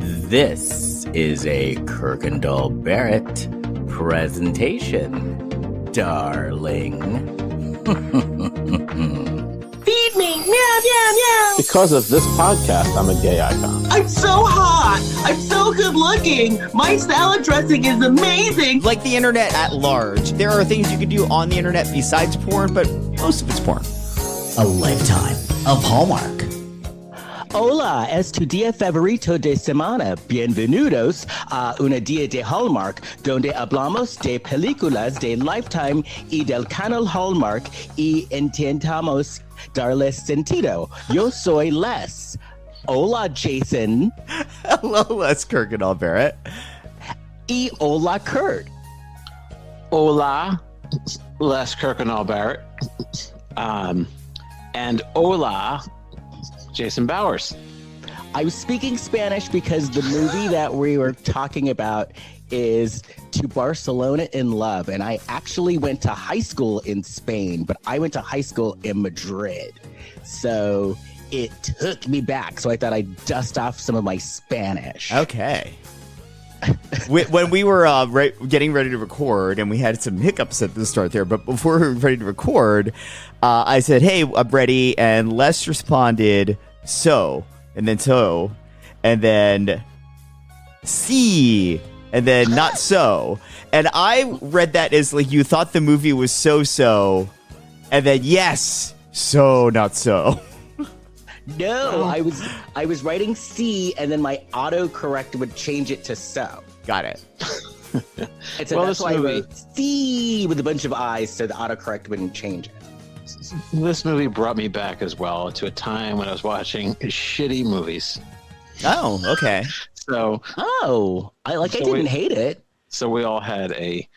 This is a Kirkendall Barrett presentation, darling. Feed me, meow, meow, meow. Because of this podcast, I'm a gay icon. I'm so hot. I'm so good looking. My salad dressing is amazing. Like the internet at large, there are things you can do on the internet besides porn, but most of it's porn. A lifetime of Hallmark. Hola, es tu día favorito de semana. Bienvenidos a una día de Hallmark, donde hablamos de películas de Lifetime y del canal Hallmark y intentamos darles sentido. Yo soy Les. Hola, Jason. Hello, Les Kirkendall Barrett. Y hola, Kurt. Hola, Les Kirkendall Barrett. And hola, Jason Bowers. I was speaking Spanish because the movie that we were talking about is To Barcelona in Love. And I actually went to high school in Spain, but I went to high school in Madrid. So it took me back. So I thought I'd dust off some of my Spanish. Okay. When we were getting ready to record, and we had some hiccups at the start there, but before we were ready to record, I said, hey, I'm ready. And Les responded, so, and then so, and then see, and then not so. And I read that as like you thought the movie was so, and then yes, so, not so. No, I was writing C, and then my autocorrect would change it to so. Got it. And so that's why I wrote C with a bunch of I's, so the autocorrect wouldn't change it. This movie brought me back as well to a time when I was watching shitty movies. Oh, okay. So, I didn't hate it. So we all had a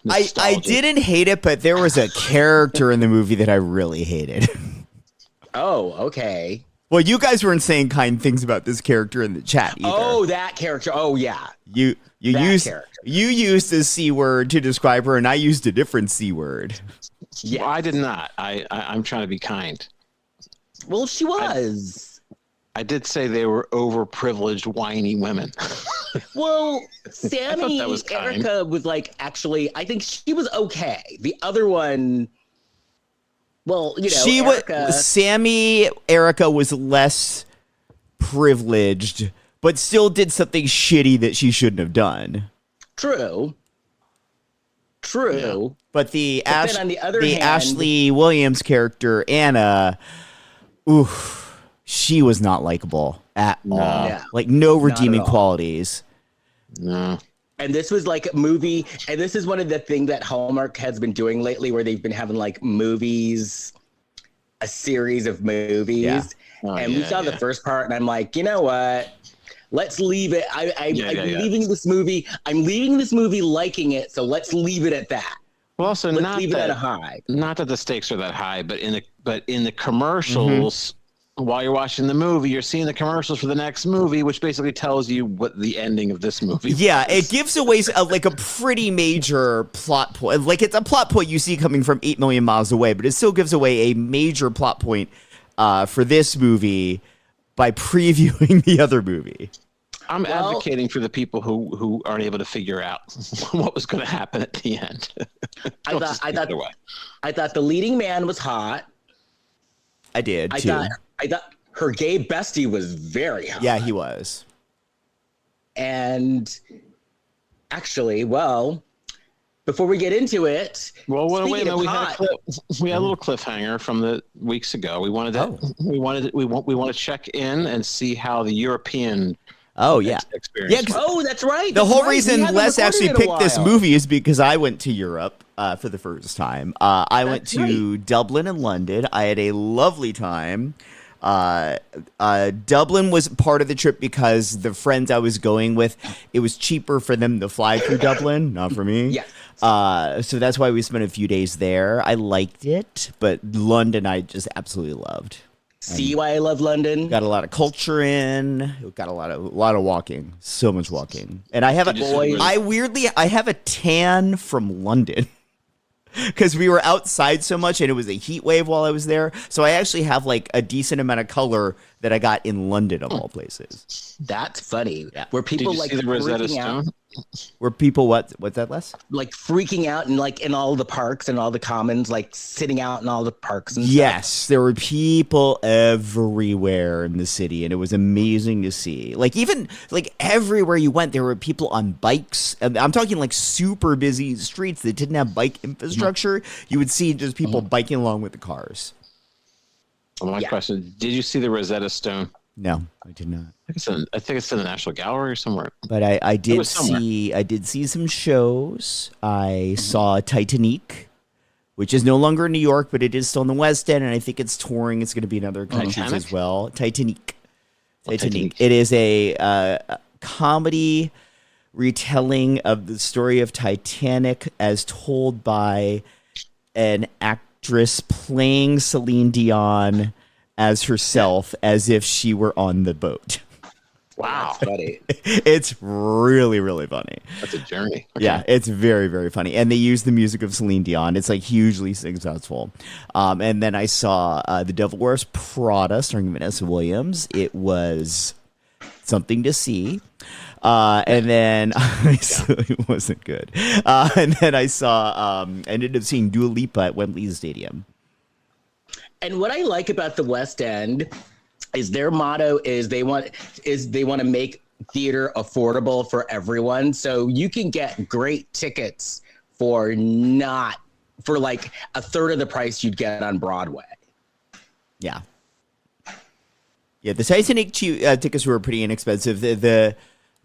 I didn't hate it, but there was a character in the movie that I really hated. Oh, okay. Well, you guys weren't saying kind things about this character in the chat either. Oh, that character. Oh, yeah. You used the C word to describe her, and I used a different C word. Yeah, well, I did not. I'm trying to be kind. Well, she was. I did say they were overprivileged, whiny women. Well, Sammy Erica was like, actually, I think she was okay. The other one, well, you know, Sammy Erica was less privileged, but still did something shitty that she shouldn't have done. True. Yeah. But then on the other hand, Ashley Williams character, Anna, she was not likable at all. Yeah. Like, no redeeming qualities. No. And this was like a movie, and this is one of the things that Hallmark has been doing lately, where they've been having like movies, a series of movies. Yeah. We saw the first part, and I'm like, you know what? Let's leave it. I'm leaving this movie. I'm leaving this movie liking it, so let's leave it at that. Well, also let's leave it at a high. Not that the stakes are that high, but in the commercials, while you're watching the movie, you're seeing the commercials for the next movie, which basically tells you what the ending of this movie is. Yeah, it gives away like a pretty major plot point. Like, it's a plot point you see coming from 8 million miles away, but it still gives away a major plot point for this movie by previewing the other movie. I'm advocating for the people who aren't able to figure out what was going to happen at the end. I thought the leading man was hot. I did too. I thought her gay bestie was very hot. Yeah, he was. And actually, before we get into it, wait a minute. We had a little cliffhanger from the weeks ago. We wanted to check in and see how the European experience. Yeah, that's right. The whole reason Les actually picked this movie is because I went to Europe for the first time. I went to Dublin and London. I had a lovely time. Dublin was part of the trip because the friends I was going with, it was cheaper for them to fly through Dublin, not for me. Yes. So that's why we spent a few days there. I liked it, but London I just absolutely loved. See why I love London? Got a lot of culture in. Got a lot of walking. So much walking. And I have I have a tan from London. Because we were outside so much and it was a heat wave while I was there. So I actually have like a decent amount of color that I got in London of all places. That's funny. Yeah. Were people Did you like see the Rosetta freaking out? Stone? Were people what's that, Les? Like freaking out and like in all the parks and all the commons, like sitting out in all the parks and Yes, there were people everywhere in the city, and it was amazing to see. Like even like everywhere you went, there were people on bikes. And I'm talking like super busy streets that didn't have bike infrastructure. You would see just people biking along with the cars. Well, my question: did you see the Rosetta Stone? No, I did not. I think it's in the National Gallery or somewhere. But I did see some shows. I saw Titanique, which is no longer in New York, but it is still in the West End, and I think it's touring. It's going to be in other countries as well. Titanique. Titanique. It is a comedy retelling of the story of Titanic as told by an actress playing Celine Dion as herself, as if she were on the boat. Wow. That's funny. It's really, really funny. That's a journey. Okay. Yeah, it's very, very funny. And they use the music of Celine Dion. It's like hugely successful. And then I saw The Devil Wears Prada starring Vanessa Williams. It was something to see. And then it wasn't good. And then I ended up seeing Dua Lipa at Wembley Stadium. And what I like about the West End is their motto is they want to make theater affordable for everyone. So you can get great tickets for like a third of the price you'd get on Broadway. Yeah. Yeah, the Titanic tickets were pretty inexpensive. The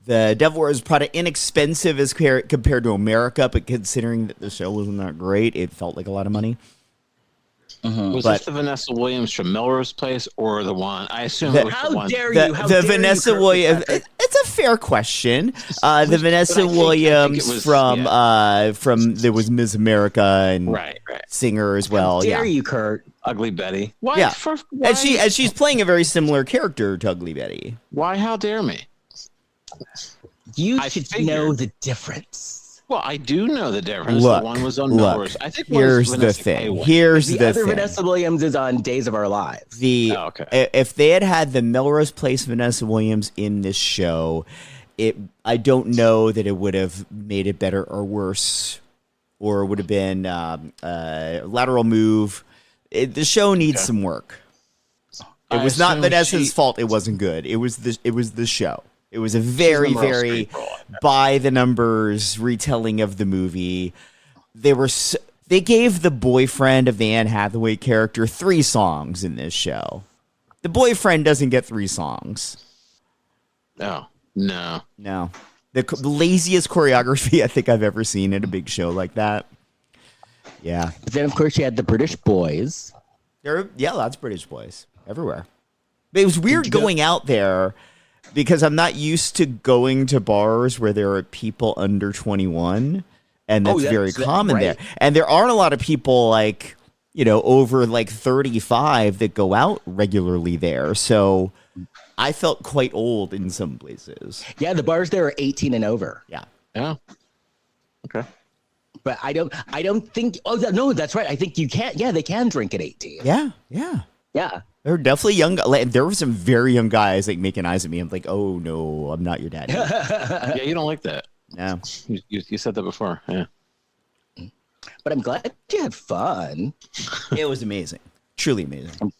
Devil Wears Prada inexpensive as compared to America, but considering that the show wasn't that great, it felt like a lot of money. Was this the Vanessa Williams from Melrose Place or the one? I assume it was the one. The Vanessa Williams. It's a fair question. The Vanessa Williams from there was Miss America and singer as well. How dare you, Kurt? Ugly Betty. Why? Yeah. And she's playing a very similar character to Ugly Betty. Why? How dare me? You should know the difference. Well, I do know the difference. The one was on Melrose. I think here's the thing. Here's the other thing. Vanessa Williams is on Days of Our Lives. If they had the Melrose Place Vanessa Williams in this show, I don't know that it would have made it better or worse, or it would have been a lateral move. The show needs some work. It was not Vanessa's fault. It wasn't good. It was the show. It was a very, very by the numbers retelling of the movie. They gave the boyfriend of the Anne Hathaway character 3 songs in this show. The boyfriend doesn't get 3 songs. Oh, no. The laziest choreography I think I've ever seen in a big show like that. Yeah. But then, of course, you had the British boys. Lots of British boys everywhere. But it was weird going out there, because I'm not used to going to bars where there are people under 21, and that's very common there. And there aren't a lot of people like, over like 35 that go out regularly there. So I felt quite old in some places. Yeah, the bars there are 18 and over. Yeah. Yeah. Okay. But I don't think. Oh no, that's right. I think you can't. Yeah, they can drink at 18. Yeah. Yeah. There were definitely young. There were some very young guys like making eyes at me. I'm like, oh no, I'm not your daddy. Yeah, you don't like that. No, you said that before. Yeah. But I'm glad you had fun. It was amazing, truly amazing.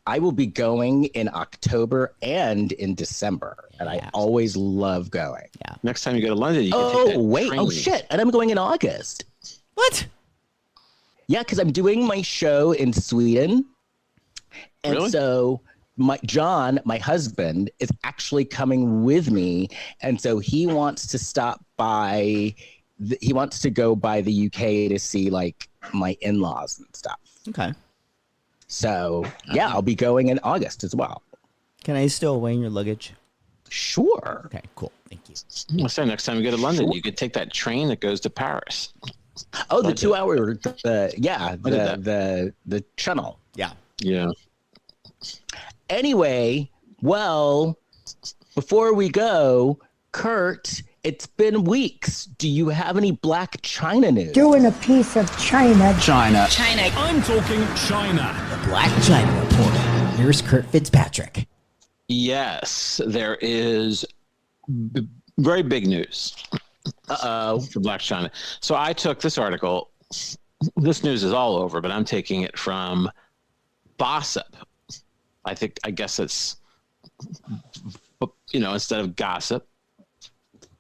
I will be going in October and in December, and I always love going. Yeah. Next time you go to London, you can take that train. Oh shit! And I'm going in August. What? Yeah, because I'm doing my show in Sweden. And really? So John, my husband, is actually coming with me. And so he wants to stop by, he wants to go by the UK to see like my in-laws and stuff. Okay. So yeah, I'll be going in August as well. Can I still weigh your luggage? Sure. Okay, cool. Thank you. I'll say next time you go to London, you could take that train that goes to Paris. Oh, the 2 hour, the channel. Yeah. Yeah. Anyway, well, before we go, Kurt, it's been weeks. Do you have any Blac Chyna news? Doing a piece of China. China. I'm talking China. The Blac Chyna Report. Here's Kurt Fitzpatrick. Yes, there is very big news. For Blac Chyna. So I took this article. This news is all over, but I'm taking it from Bossip. I guess it's, instead of gossip,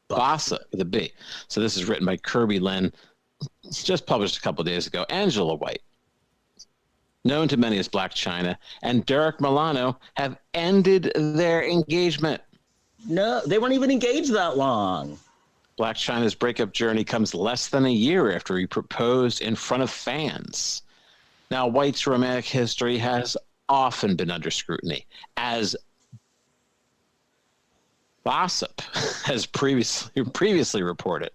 Bossip with a B. So this is written by Kirby Lynn, just published a couple of days ago. Angela White, known to many as Blac Chyna, and Derek Milano have ended their engagement. No, they weren't even engaged that long. Blac Chyna's breakup journey comes less than a year after he proposed in front of fans. Now, White's romantic history has often been under scrutiny, as Bossip has previously reported.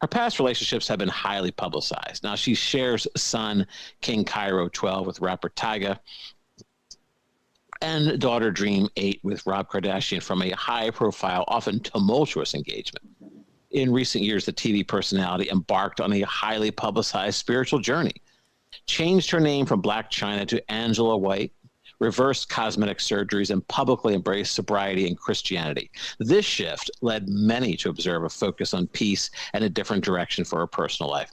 Her past relationships have been highly publicized. Now, she shares son King Cairo 12 with rapper Tyga, and daughter Dream 8 with Rob Kardashian from a high-profile, often tumultuous engagement. In recent years, the TV personality embarked on a highly publicized spiritual journey, changed her name from Blac Chyna to Angela White, reversed cosmetic surgeries, and publicly embraced sobriety and Christianity. This shift led many to observe a focus on peace and a different direction for her personal life.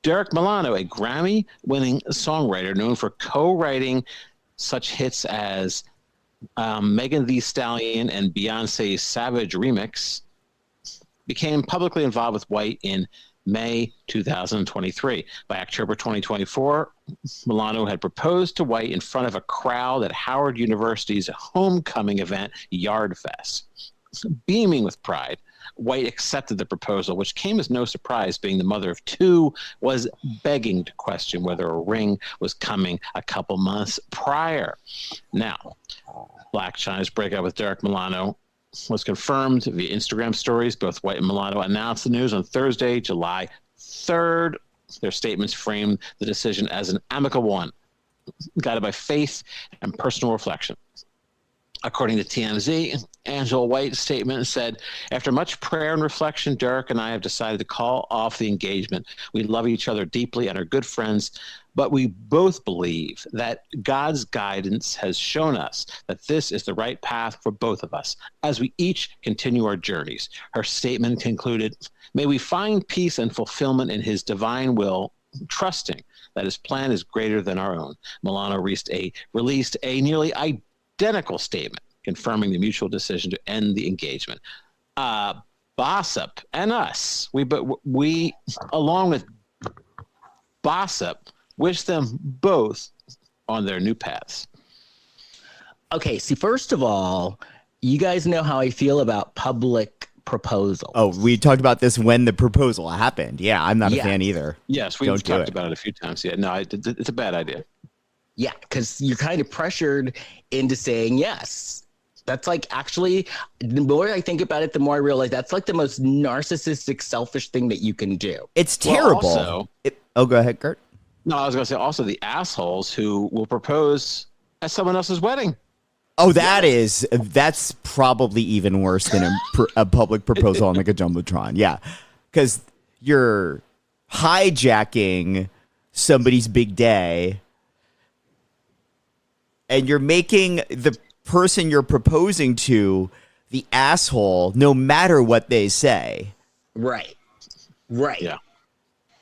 Derek Milano, a Grammy-winning songwriter known for co-writing such hits as Megan Thee Stallion and Beyonce's Savage remix, became publicly involved with White in May 2023. By October 2024, Milano had proposed to White in front of a crowd at Howard University's homecoming event, Yard Fest. Beaming with pride, White accepted the proposal, which came as no surprise, being the mother of two, was begging to question whether a ring was coming a couple months prior. Now, Blac Chyna's breakup with Derek Milano was confirmed via Instagram stories. Both White and Milano announced the news on Thursday, July 3rd. Their statements framed the decision as an amicable one, guided by faith and personal reflection. According to TMZ, Angela White's statement said, "After much prayer and reflection, Derek and I have decided to call off the engagement. We love each other deeply and are good friends, but we both believe that God's guidance has shown us that this is the right path for both of us as we each continue our journeys." Her statement concluded, "May we find peace and fulfillment in his divine will, trusting that his plan is greater than our own." Milano released a nearly identical statement confirming the mutual decision to end the engagement. Bossip and us, we along with Bossip, wish them both on their new paths. Okay, see, first of all, you guys know how I feel about public proposal. Oh, we talked about this when the proposal happened. Yeah, I'm not a fan either. Yes, we've talked about it a few times. Yeah, no, it's a bad idea. Yeah, because you're kind of pressured into saying yes. That's like, actually, the more I think about it, the more I realize that's like the most narcissistic, selfish thing that you can do. It's terrible. Well, also, go ahead, Kurt. No, I was going to say also the assholes who will propose at someone else's wedding. Oh, that's probably even worse than a public proposal on like a Jumbotron. Yeah, because you're hijacking somebody's big day and you're making the person you're proposing to the asshole no matter what they say. Right. Yeah.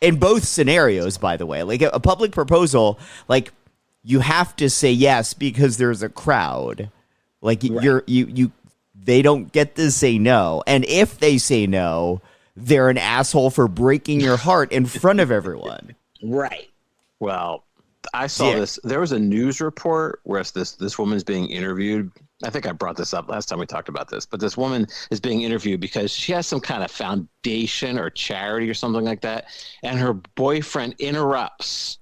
In both scenarios, by the way, like a public proposal, like you have to say yes because there's a crowd. Like they don't get to say no. And if they say no, they're an asshole for breaking your heart in front of everyone. Right. Well, I saw this. There was a news report where this woman's being interviewed. I think I brought this up last time we talked about this, but this woman is being interviewed because she has some kind of foundation or charity or something like that. And her boyfriend interrupts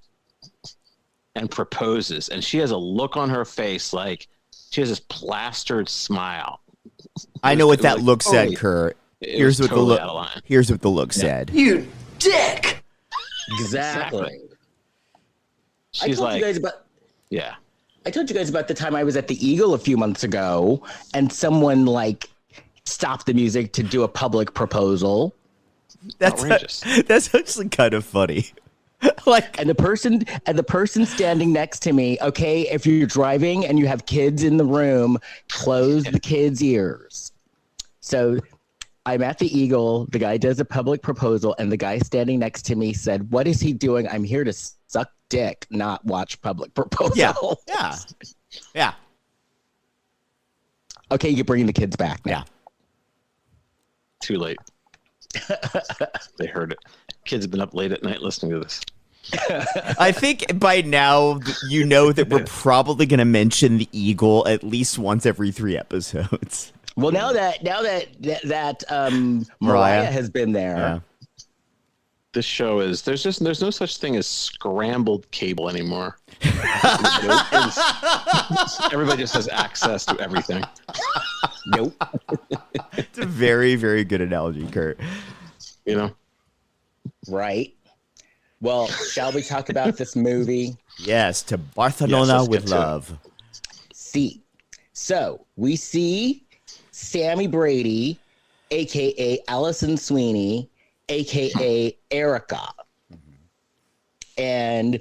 and proposes. And she has a look on her face like she has this plastered smile. I know what that look said, Kurt. Here's what the look said. You dick! Exactly. She's like, yeah. I told you guys about the time I was at the Eagle a few months ago and someone like stopped the music to do a public proposal. That's outrageous. That's actually kind of funny. Like, and the person standing next to me, okay, if you're driving and you have kids in the room, close the kids' ears. So I'm at the Eagle, the guy does a public proposal, and the guy standing next to me said, "What is he doing? I'm here to suck dick, not watch public proposals." Yeah. Okay, you're bringing the kids back now. Yeah. Too late. They heard it. Kids have been up late at night listening to this. I think by now you know that we're probably going to mention the Eagle at least once every 3 episodes. Well, now that Mariah has been there. Yeah. This show is there's no such thing as scrambled cable anymore. Everybody just has access to everything. Nope. It's a very, very good analogy, Kurt. You know? Right. Well, shall we talk about this movie? Yes, to Barcelona with love. See. So we see Sammy Brady, a.k.a. Alison Sweeney, a.k.a. Erica. And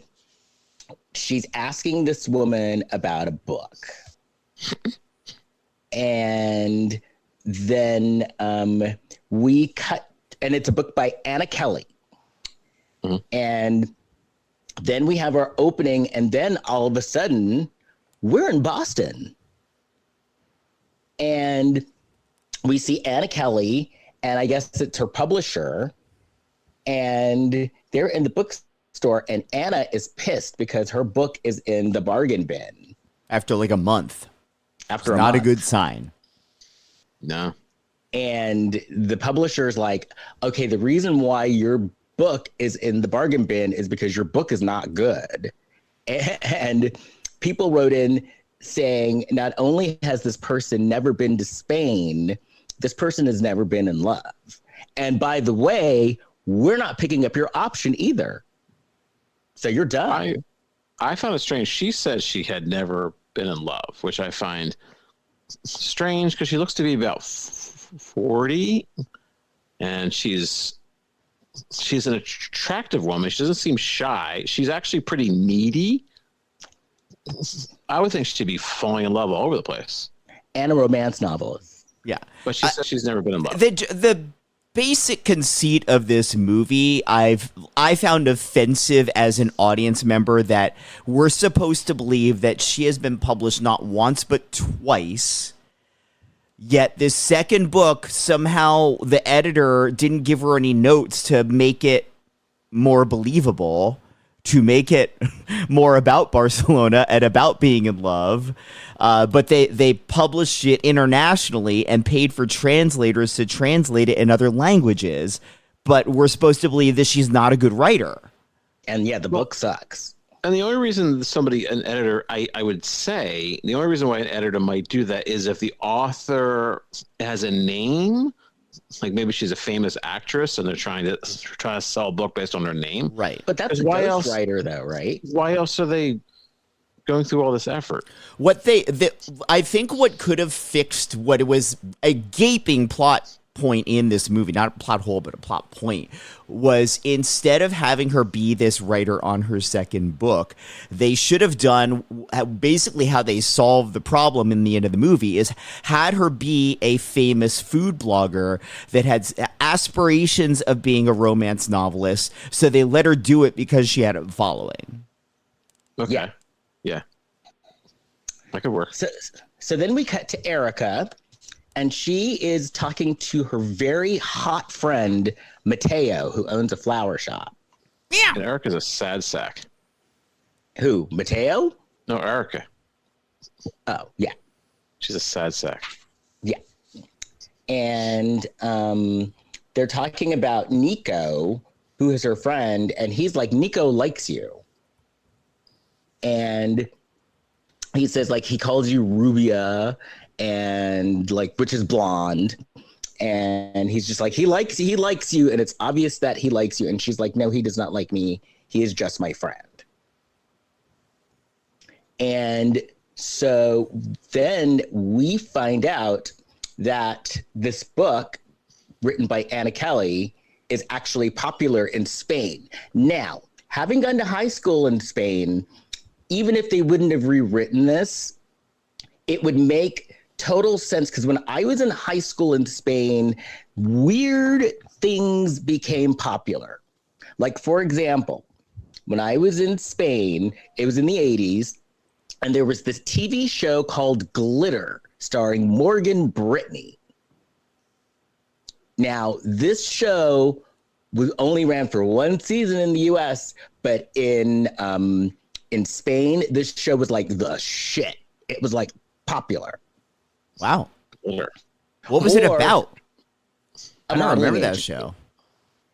she's asking this woman about a book. And then we cut, and it's a book by Anna Kelly. And then we have our opening, and then all of a sudden, we're in Boston. And we see Anna Kelly, and I guess it's her publisher, and they're in the bookstore, and Anna is pissed because her book is in the bargain bin. After like a month. After it's not a good sign. No. And the publisher's like, okay, the reason why your book is in the bargain bin is because your book is not good. And people wrote in saying, not only has this person never been to Spain, this person has never been in love. And by the way, we're not picking up your option either. So you're done. I found it strange. She says she had never been in love, which I find strange because she looks to be about 40 and she's an attractive woman. She doesn't seem shy. She's actually pretty needy. I would think she'd be falling in love all over the place. And a romance novel. Yeah. But she says she's never been in love. The basic conceit of this movie I found offensive as an audience member, that we're supposed to believe that she has been published not once but twice. Yet this second book, somehow the editor didn't give her any notes to make it more believable, to make it more about Barcelona and about being in love. But they published it internationally and paid for translators to translate it in other languages. But we're supposed to believe that she's not a good writer. And yeah, the book sucks. And the only reason an editor, I would say, the only reason why an editor might do that is if the author has a name, like maybe she's a famous actress and they're trying to sell a book based on her name. Right. But that's a ghostwriter though, right? Why else are they going through all this effort? I think what could have fixed what it was a gaping plot point in this movie, not a plot hole, but a plot point, was instead of having her be this writer on her second book, they should have done basically how they solved the problem in the end of the movie, is had her be a famous food blogger that had aspirations of being a romance novelist. So they let her do it because she had a following. Okay. Yeah. That could work. So then we cut to Erica, and she is talking to her very hot friend, Mateo, who owns a flower shop. Yeah. And Erica's a sad sack. Who? Mateo? No, Erica. Oh, yeah. She's a sad sack. Yeah. And they're talking about Nico, who is her friend, and he's like, Nico likes you. And he says, like, he calls you Rubia, and like, which is blonde. And he's just like, he likes you, and it's obvious that he likes you. And she's like, no, he does not like me. He is just my friend. And so then we find out that this book written by Anna Kelly is actually popular in Spain. Now, having gone to high school in Spain, even if they wouldn't have rewritten this, it would make total sense, because when I was in high school in Spain, weird things became popular. Like, for example, when I was in Spain, it was in the 80s, and there was this TV show called Glitter starring Morgan Brittany. Now, this show was only ran for one season in the US, but in Spain, this show was like the shit. It was like popular. Wow. Sure. What was it about? I don't remember that show.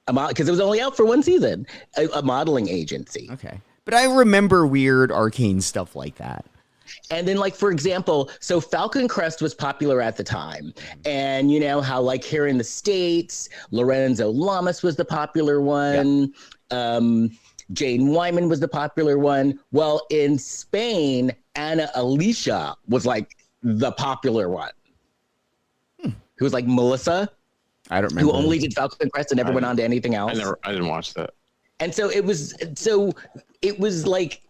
Because it was only out for one season. A modeling agency. Okay. But I remember weird arcane stuff like that. And then, like, for example, so Falcon Crest was popular at the time. And you know how, like, here in the States, Lorenzo Lamas was the popular one. Yeah. Jane Wyman was the popular one. Well, in Spain, Ana Alicia was, like, the popular one. Who was like Melissa. I don't remember. Who only did Falcon Crest and never went on to anything else. I didn't watch that. And so it was like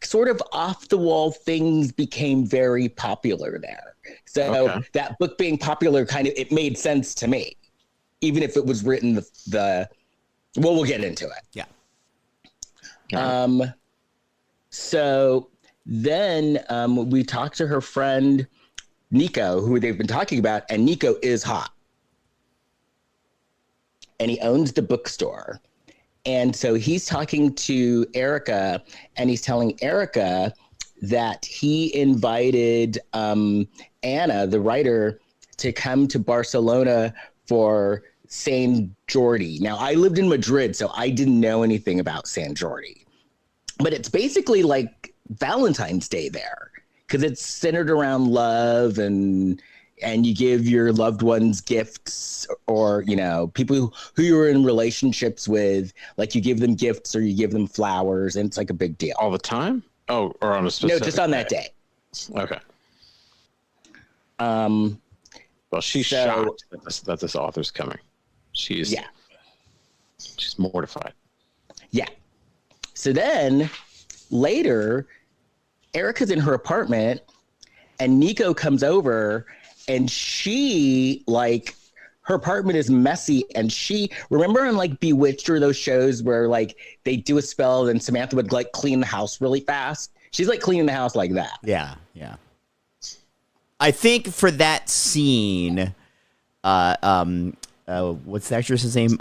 sort of off the wall things became very popular there. So that book being popular it made sense to me, even if it was written we'll get into it. Yeah. So then we talked to her friend Nico, who they've been talking about, and Nico is hot. And he owns the bookstore. And so he's talking to Erica, and he's telling Erica that he invited Anna, the writer, to come to Barcelona for San Jordi. Now, I lived in Madrid, so I didn't know anything about San Jordi. But it's basically like Valentine's Day there, because it's centered around love, and you give your loved ones gifts, or, you know, people who you're in relationships with, like you give them gifts or you give them flowers, and it's like a big deal. All the time? Oh, or on a specific No, just on that day. Okay. Well, she's shocked that this author's coming. She's mortified. Yeah. So then later, Erica's in her apartment, and Nico comes over, and she, like, her apartment is messy, and she, remember on, like, Bewitched or those shows where, like, they do a spell and Samantha would, like, clean the house really fast? She's, like, cleaning the house like that. Yeah, yeah. I think for that scene, what's the actress's name?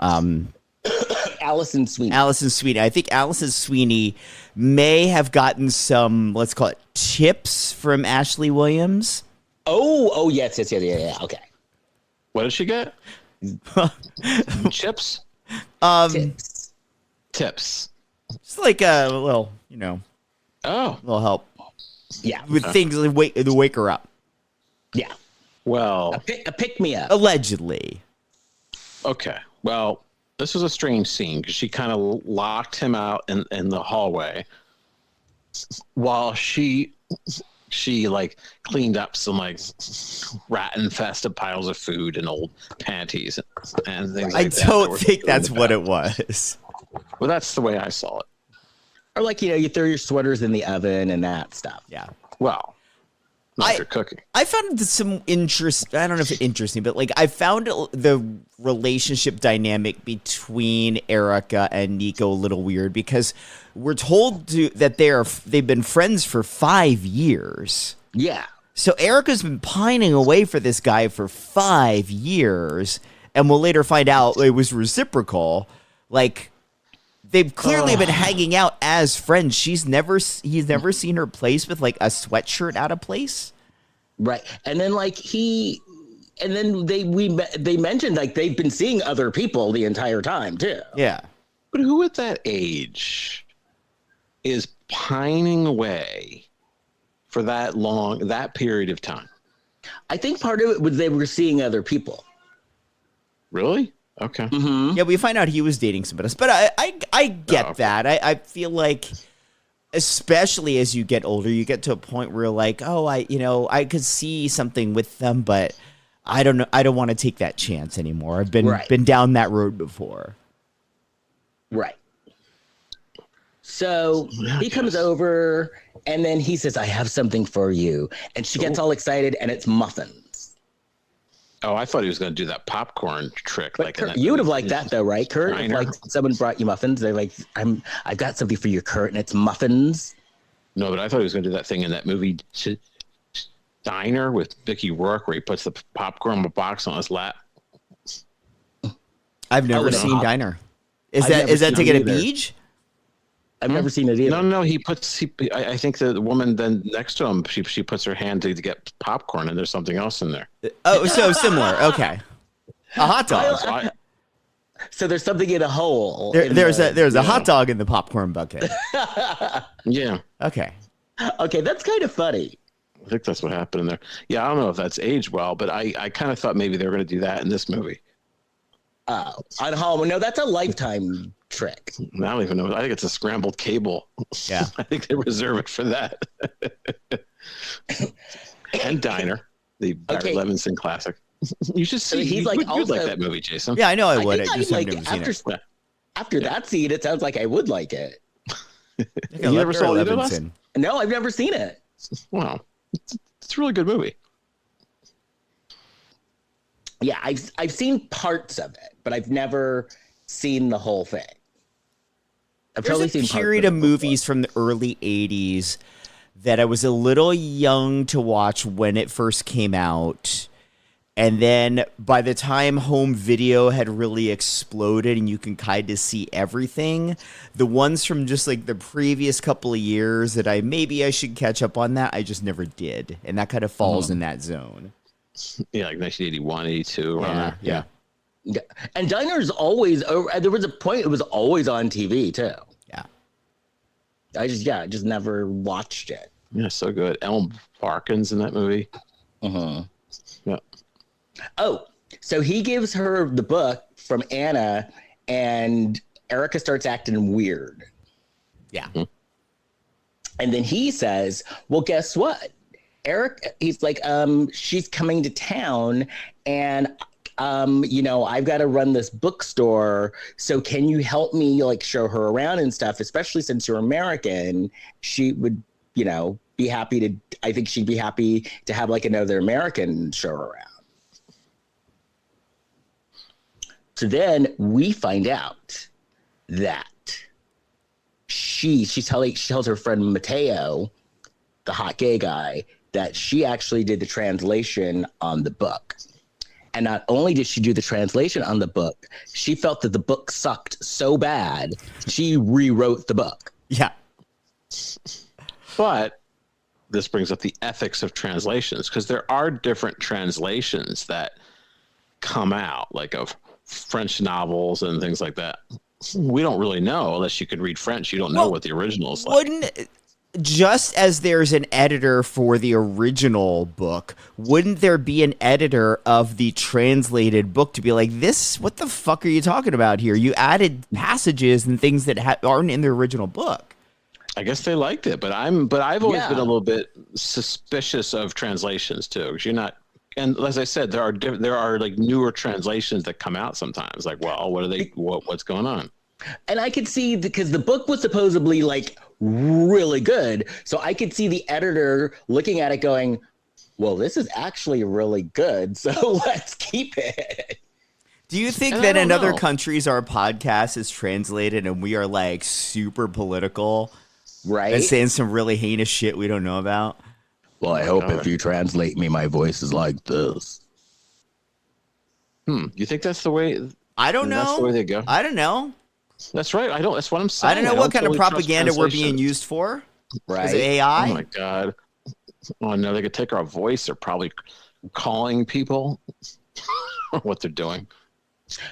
Alison Sweeney. Alison Sweeney. I think Alison Sweeney may have gotten some, let's call it, tips from Ashley Williams. Oh, yes, yeah. Okay. What did she get? Chips? Tips. Just like a little, you know. Oh. A little help. Yeah. With things to wake her up. Yeah. Well. A pick-me-up. Allegedly. Okay. Well, this was a strange scene because she kind of locked him out in the hallway while she like cleaned up some like rat infested piles of food and old panties and things like that. I don't think that's what it was. Well, that's the way I saw it. Or like, you know, you throw your sweaters in the oven and that stuff. Yeah. Well, not for cooking. I found some interest. I don't know if it's interesting, but like I found the relationship dynamic between Erica and Nico a little weird because we're told that they've been friends for 5 years. Yeah. So Erica's been pining away for this guy for 5 years, and we'll later find out it was reciprocal. Like they've clearly been hanging out as friends. He's never seen her place with like a sweatshirt out of place. Right. And then like they mentioned like they've been seeing other people the entire time too. Yeah. But who at that age is pining away for that period of time? I think part of it was they were seeing other people. Really? Okay. Mm-hmm. Yeah, we find out he was dating somebody else, but I get that. I feel like, especially as you get older, you get to a point where you're like, oh, I could see something with them, but I don't know. I don't want to take that chance anymore. I've been down that road before. Right. So he comes over and then he says, I have something for you. And she gets all excited and it's muffins. Oh, I thought he was going to do that popcorn trick. But like Kurt, you would have liked that though, right, Kurt? If, Diner. like someone brought you muffins, they're like, I've got something for you, Kurt, and it's muffins. No, but I thought he was going to do that thing in that movie Diner with Mickey Rourke where he puts the popcorn in a box on his lap. I've never seen Diner. Is that to get a beach? I've never seen it either. No. I think the woman then next to him, she puts her hand to get popcorn, and there's something else in there. Oh, so similar. Okay, a hot dog. So there's something in a hole. There's a hot dog in the popcorn bucket. Yeah. Okay. Okay, that's kind of funny. I think that's what happened in there. Yeah, I don't know if that's aged well, but I kind of thought maybe they were going to do that in this movie. On Hallmark. No, that's a Lifetime trick. I don't even know. I think it's a scrambled cable. Yeah. I think they reserve it for that. And Diner, the Barry Levinson classic. You should see. He's like, you'd like that movie, Jason. Yeah, I know I would. I I've like never seen it. After that scene, it sounds like I would like it. You never saw either of us? No, I've never seen it. Wow. It's a really good movie. Yeah, I've seen parts of it, but I've never seen the whole thing. There's a period of movies from the early 80s that I was a little young to watch when it first came out. And then by the time home video had really exploded and you can kind of see everything, the ones from just like the previous couple of years that I should catch up on that, I just never did. And that kind of falls in that zone. Yeah, like 1981, 82. Yeah. And Diner's always over. There was a point it was always on TV too. Yeah. I just never watched it. Yeah, so good. Ellen Barkin's in that movie. Uh-huh. Yeah. Oh, so he gives her the book from Anna, and Erica starts acting weird. Yeah. Mm-hmm. And then he says, well, guess what? He's like, she's coming to town, and I've got to run this bookstore. So can you help me like show her around and stuff? Especially since you're American, she would, be happy to. I think she'd be happy to have like another American show her around. So then we find out that she tells her friend Mateo, the hot gay guy, that she actually did the translation on the book. And not only did she do the translation on the book, she felt that the book sucked so bad, she rewrote the book. Yeah. But this brings up the ethics of translations, because there are different translations that come out, like of French novels and things like that. We don't really know unless you could read French. You don't know what the original is like. Just as there's an editor for the original book, wouldn't there be an editor of the translated book to be like, this, what the fuck are you talking about here? You added passages and things that aren't in the original book. I guess they liked it, but I've always been a little bit suspicious of translations too, because you're not. And as I said, there are like newer translations that come out sometimes. Like, well, what's going on? And I could see, because the book was supposedly like really good, so I could see the editor looking at it going, well, this is actually really good, so let's keep it. Do you think that in other countries our podcast is translated and we are like super political, right? And saying some really heinous shit we don't know about? Well, I hope if you translate me, my voice is like this. You think that's the way? I don't know. That's the way they go. I don't know. That's right. That's what I'm saying. I don't know what kind of propaganda we're being used for. Right. Is it AI? Oh my god. Oh no, they could take our voice. They're probably calling people what they're doing.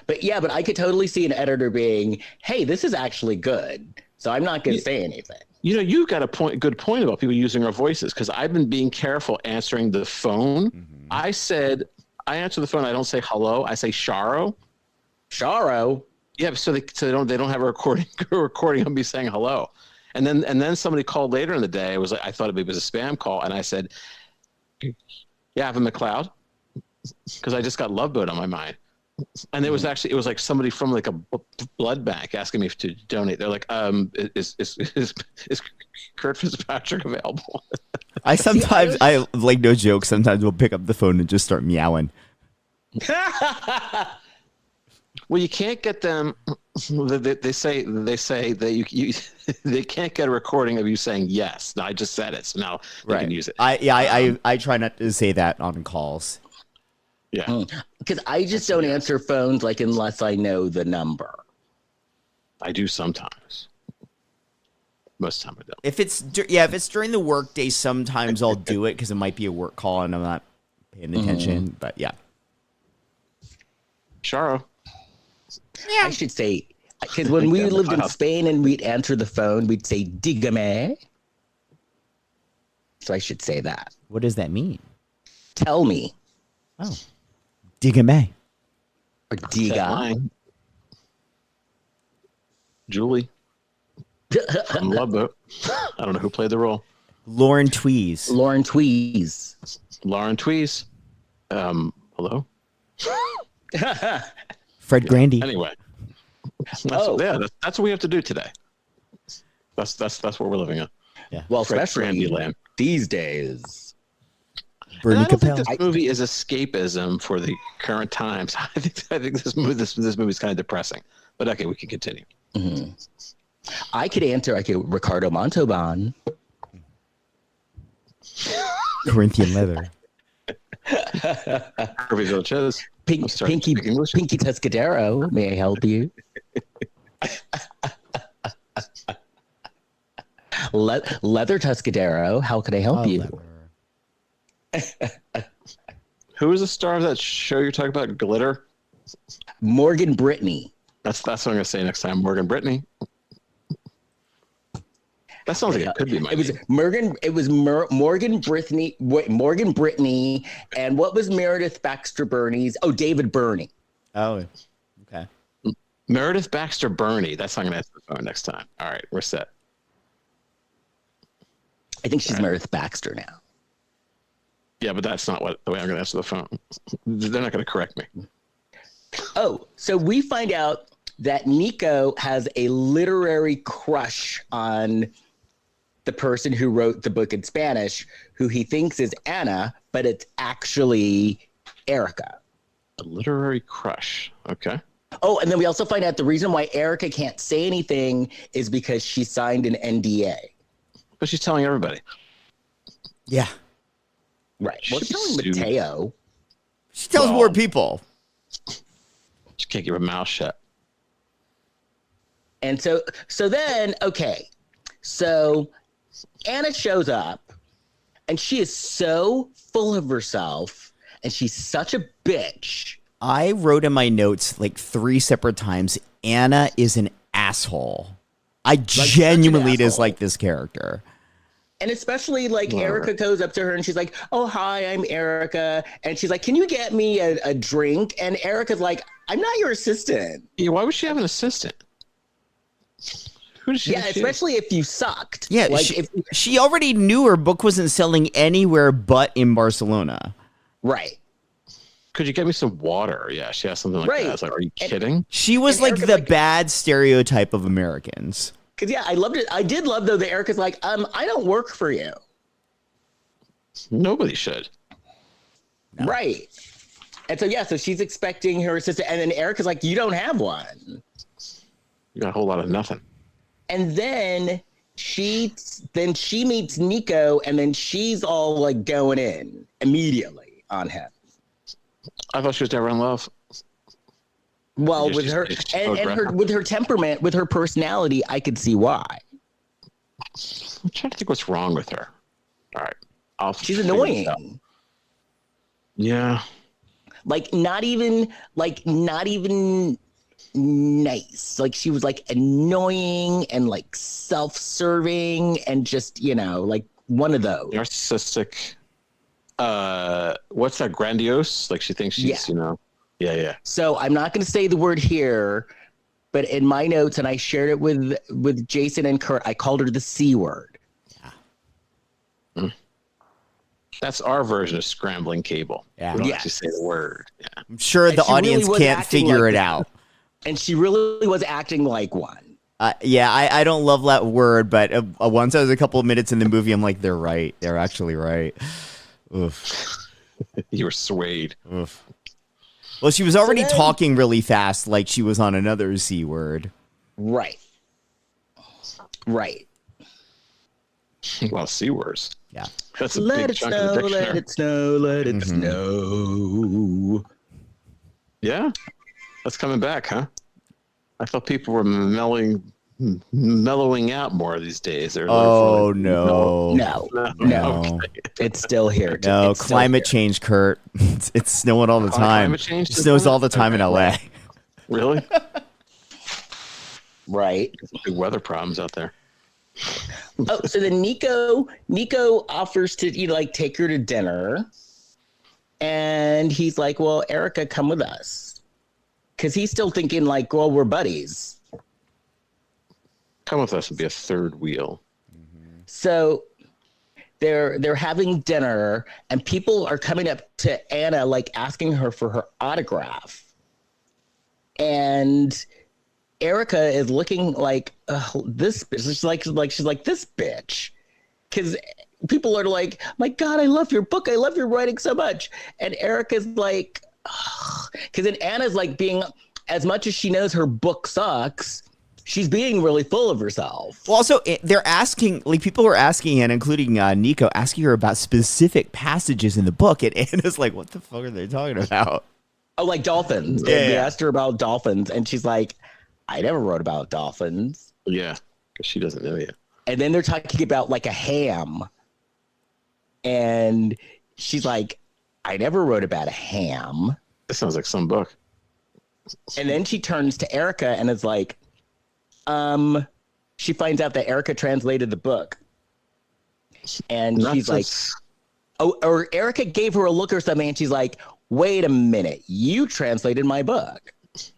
But I could totally see an editor being, hey, this is actually good, so I'm not going to say anything. You got a good point about people using our voices, because I've been being careful answering the phone. Mm-hmm. I answer the phone. I don't say hello. I say Sharo. Sharo. Yeah, so they don't have a recording of me saying hello. And then somebody called later in the day. I thought it was a spam call, and I said, "Yeah, Evan McLeod," because I just got Love Boat on my mind. And it was like somebody from like a blood bank asking me to donate. They're like, is Kurt Fitzpatrick available? I like, no joke, sometimes we'll pick up the phone and just start meowing. Well, you can't get them. They say that you they can't get a recording of you saying yes. I just said it, so now they can use it. I try not to say that on calls. Yeah, because I just don't answer phones like unless I know the number. I do sometimes. Most time I don't. If it's during the workday, sometimes I'll do it because it might be a work call and I'm not paying attention. But yeah, Charo. Yeah. I should say, because when we lived in Spain and we'd answer the phone, we'd say "dígame." So I should say that. What does that mean? Tell me. Oh, dígame. Or diga. Julie. From Love Boat. I don't know who played the role. Lauren Tewes. Lauren Tewes. Lauren Tewes. Hello. Fred Grandy. Anyway, that's what we have to do today. That's what we're living in. Yeah. Well, Fred especially Grandyland these days. Bernie I don't Capel. think this movie is escapism for the current times. I think this movie is kind of depressing. But okay, we can continue. Mm-hmm. I could answer. Ricardo Montalban. Corinthian leather. Kirby Vilches. Pinky Tuscadero, may I help you? Leather Tuscadero, how can I help you? Who is the star of that show you're talking about? Glitter? Morgan Brittany. That's what I'm going to say next time. Morgan Brittany. That sounds like it could be my name. It was Morgan Brittany. Morgan Brittany, and what was Meredith Baxter Burney's? Oh, David Burney. Oh, okay. Meredith Baxter Burney. That's not going to answer the phone next time. All right, we're set. I think she's Meredith Baxter now. Yeah, but that's not the way I'm going to answer the phone. They're not going to correct me. Oh, so we find out that Nico has a literary crush on the person who wrote the book in Spanish, who he thinks is Anna, but it's actually Erica. A literary crush. Okay. Oh, and then we also find out the reason why Erica can't say anything is because she signed an NDA. But she's telling everybody. Yeah. Right. Well, she's telling Mateo. She tells more people. She can't keep her mouth shut. And so then, okay. So Anna shows up and she is so full of herself and she's such a bitch. I wrote in my notes like 3 separate times, Anna is an asshole. I genuinely dislike this character. And especially like Erica goes up to her and she's like, "Oh, hi, I'm Erica." And she's like, "Can you get me a drink?" And Erica's like, "I'm not your assistant." Yeah, why would she have an assistant? Who does she? Yeah, especially if you sucked. Yeah, like she already knew her book wasn't selling anywhere but in Barcelona. Right. Could you get me some water? Yeah, she has something like that. I was like, are you kidding? She was like the bad stereotype of Americans. Because, yeah, I loved it. I did love, though, that Erica's like, I don't work for you. Nobody should. No. Right. And so, yeah, so she's expecting her assistant. And then Erica's like, you don't have one. You got a whole lot of nothing. And then she meets Nico, and then she's all, like, going in immediately on him. I thought she was never in love. Well, with her and with her temperament, with her personality, I could see why. I'm trying to think what's wrong with her. All right, she's annoying. Yeah, like not even nice. Like she was like annoying and like self-serving and just like one of those narcissistic. What's that? Grandiose? Like she thinks she's Yeah. So I'm not going to say the word here, but in my notes, and I shared it with Jason and Kurt, I called her the C word. Yeah. That's our version of scrambling cable. Yeah. We don't actually say the word. Yeah. I'm sure the she really audience was can't acting figure like it out. And she really was acting like one. Yeah, I don't love that word, but once I was a couple of minutes in the movie, I'm like, they're right. They're actually right. Oof. You were swayed. Oof. Well, she was already talking really fast, like she was on another C word. Right. Right. Well, C words. Yeah. That's a Let big it chunk snow, of the let dictionary. it snow, let it snow. Yeah, that's coming back, huh? I thought people were mellowing out more these days. They're Oh, no. No. It's still here. No, It's still climate here. change, Kurt. It's snowing all the time. Climate change? It snows all the time in LA. Really? Right. Big weather problems out there. Oh, so then Nico offers to take her to dinner, and he's like, "Well, Erica, come with us," because he's still thinking like, "Well, we're buddies." Come with us and be a third wheel. So they're having dinner, and people are coming up to Anna like asking her for her autograph, and Erica is looking like this bitch. She's like this bitch, because people are like, "My God, I love your book. I love your writing so much." And Erica's like, because then Anna's like being, as much as she knows her book sucks, she's being really full of herself. Well, also, they're asking, like, people are asking, and including Nico, asking her about specific passages in the book, and Anna's like, what the fuck are they talking about? Oh, like dolphins. Yeah. They asked her about dolphins, and she's like, I never wrote about dolphins. Yeah, because she doesn't know yet. And then they're talking about like a ham. And she's like, I never wrote about a ham. This sounds like some book. And then she turns to Erica and is like, she finds out that Erica translated the book. And she's like, or Erica gave her a look or something, and she's like, wait a minute, you translated my book.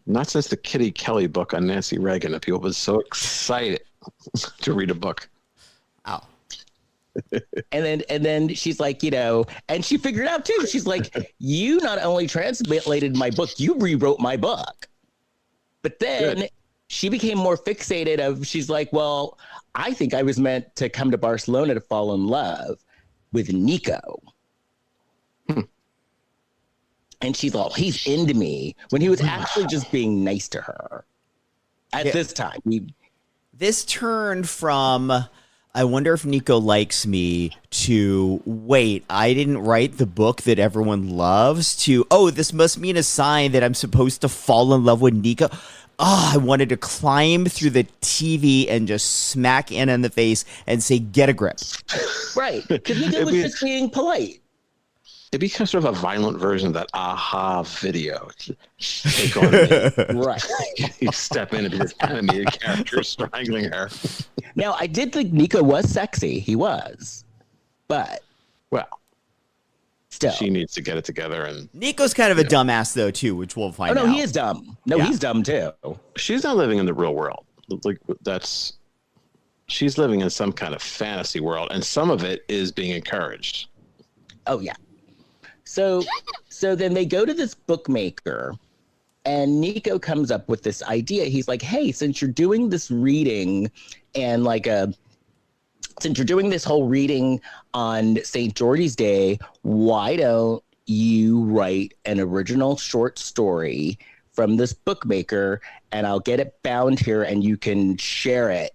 Not since the Kitty Kelly book on Nancy Reagan that people were so excited to read a book. Oh. And then she's like, and she figured out too. She's like, you not only translated my book, you rewrote my book. But then she became more fixated she's like, well, I think I was meant to come to Barcelona to fall in love with Nico. And she's like, he's into me, when he was actually just being nice to her at this time. This turned from, I wonder if Nico likes me, to, wait, I didn't write the book that everyone loves, to, oh, this must mean a sign that I'm supposed to fall in love with Nico. Oh, I wanted to climb through the TV and just smack Anna in the face and say, get a grip. Right, because Nico was just being polite. It'd be kind of sort of a violent version of that Aha video. Take on me. Right. You step in and be this animated character strangling her. Now, I did think Nico was sexy. He was. But, well, still. She needs to get it together. And Nico's kind of a dumbass, though, too, which we'll find out. Oh, no, he is dumb. No, he's dumb, too. She's not living in the real world. Like, she's living in some kind of fantasy world, and some of it is being encouraged. Oh, yeah. So then they go to this bookmaker, and Nico comes up with this idea. He's like, hey, since you're doing this reading and since you're doing this whole reading on St. George's Day, why don't you write an original short story from this bookmaker, and I'll get it bound here and you can share it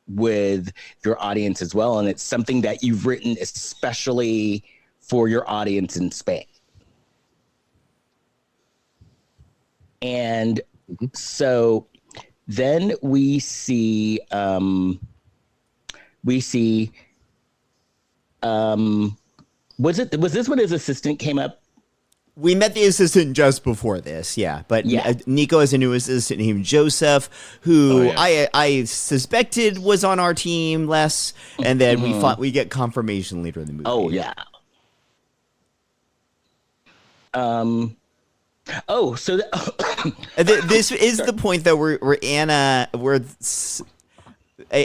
with your audience as well. And it's something that you've written especially for your audience in Spain. And so then we see was this when his assistant came up? We met the assistant just before this, yeah. But Nico has a new assistant named Joseph, who I suspected was on our team less, and then we get confirmation later in the movie. Oh yeah. So this is the point though where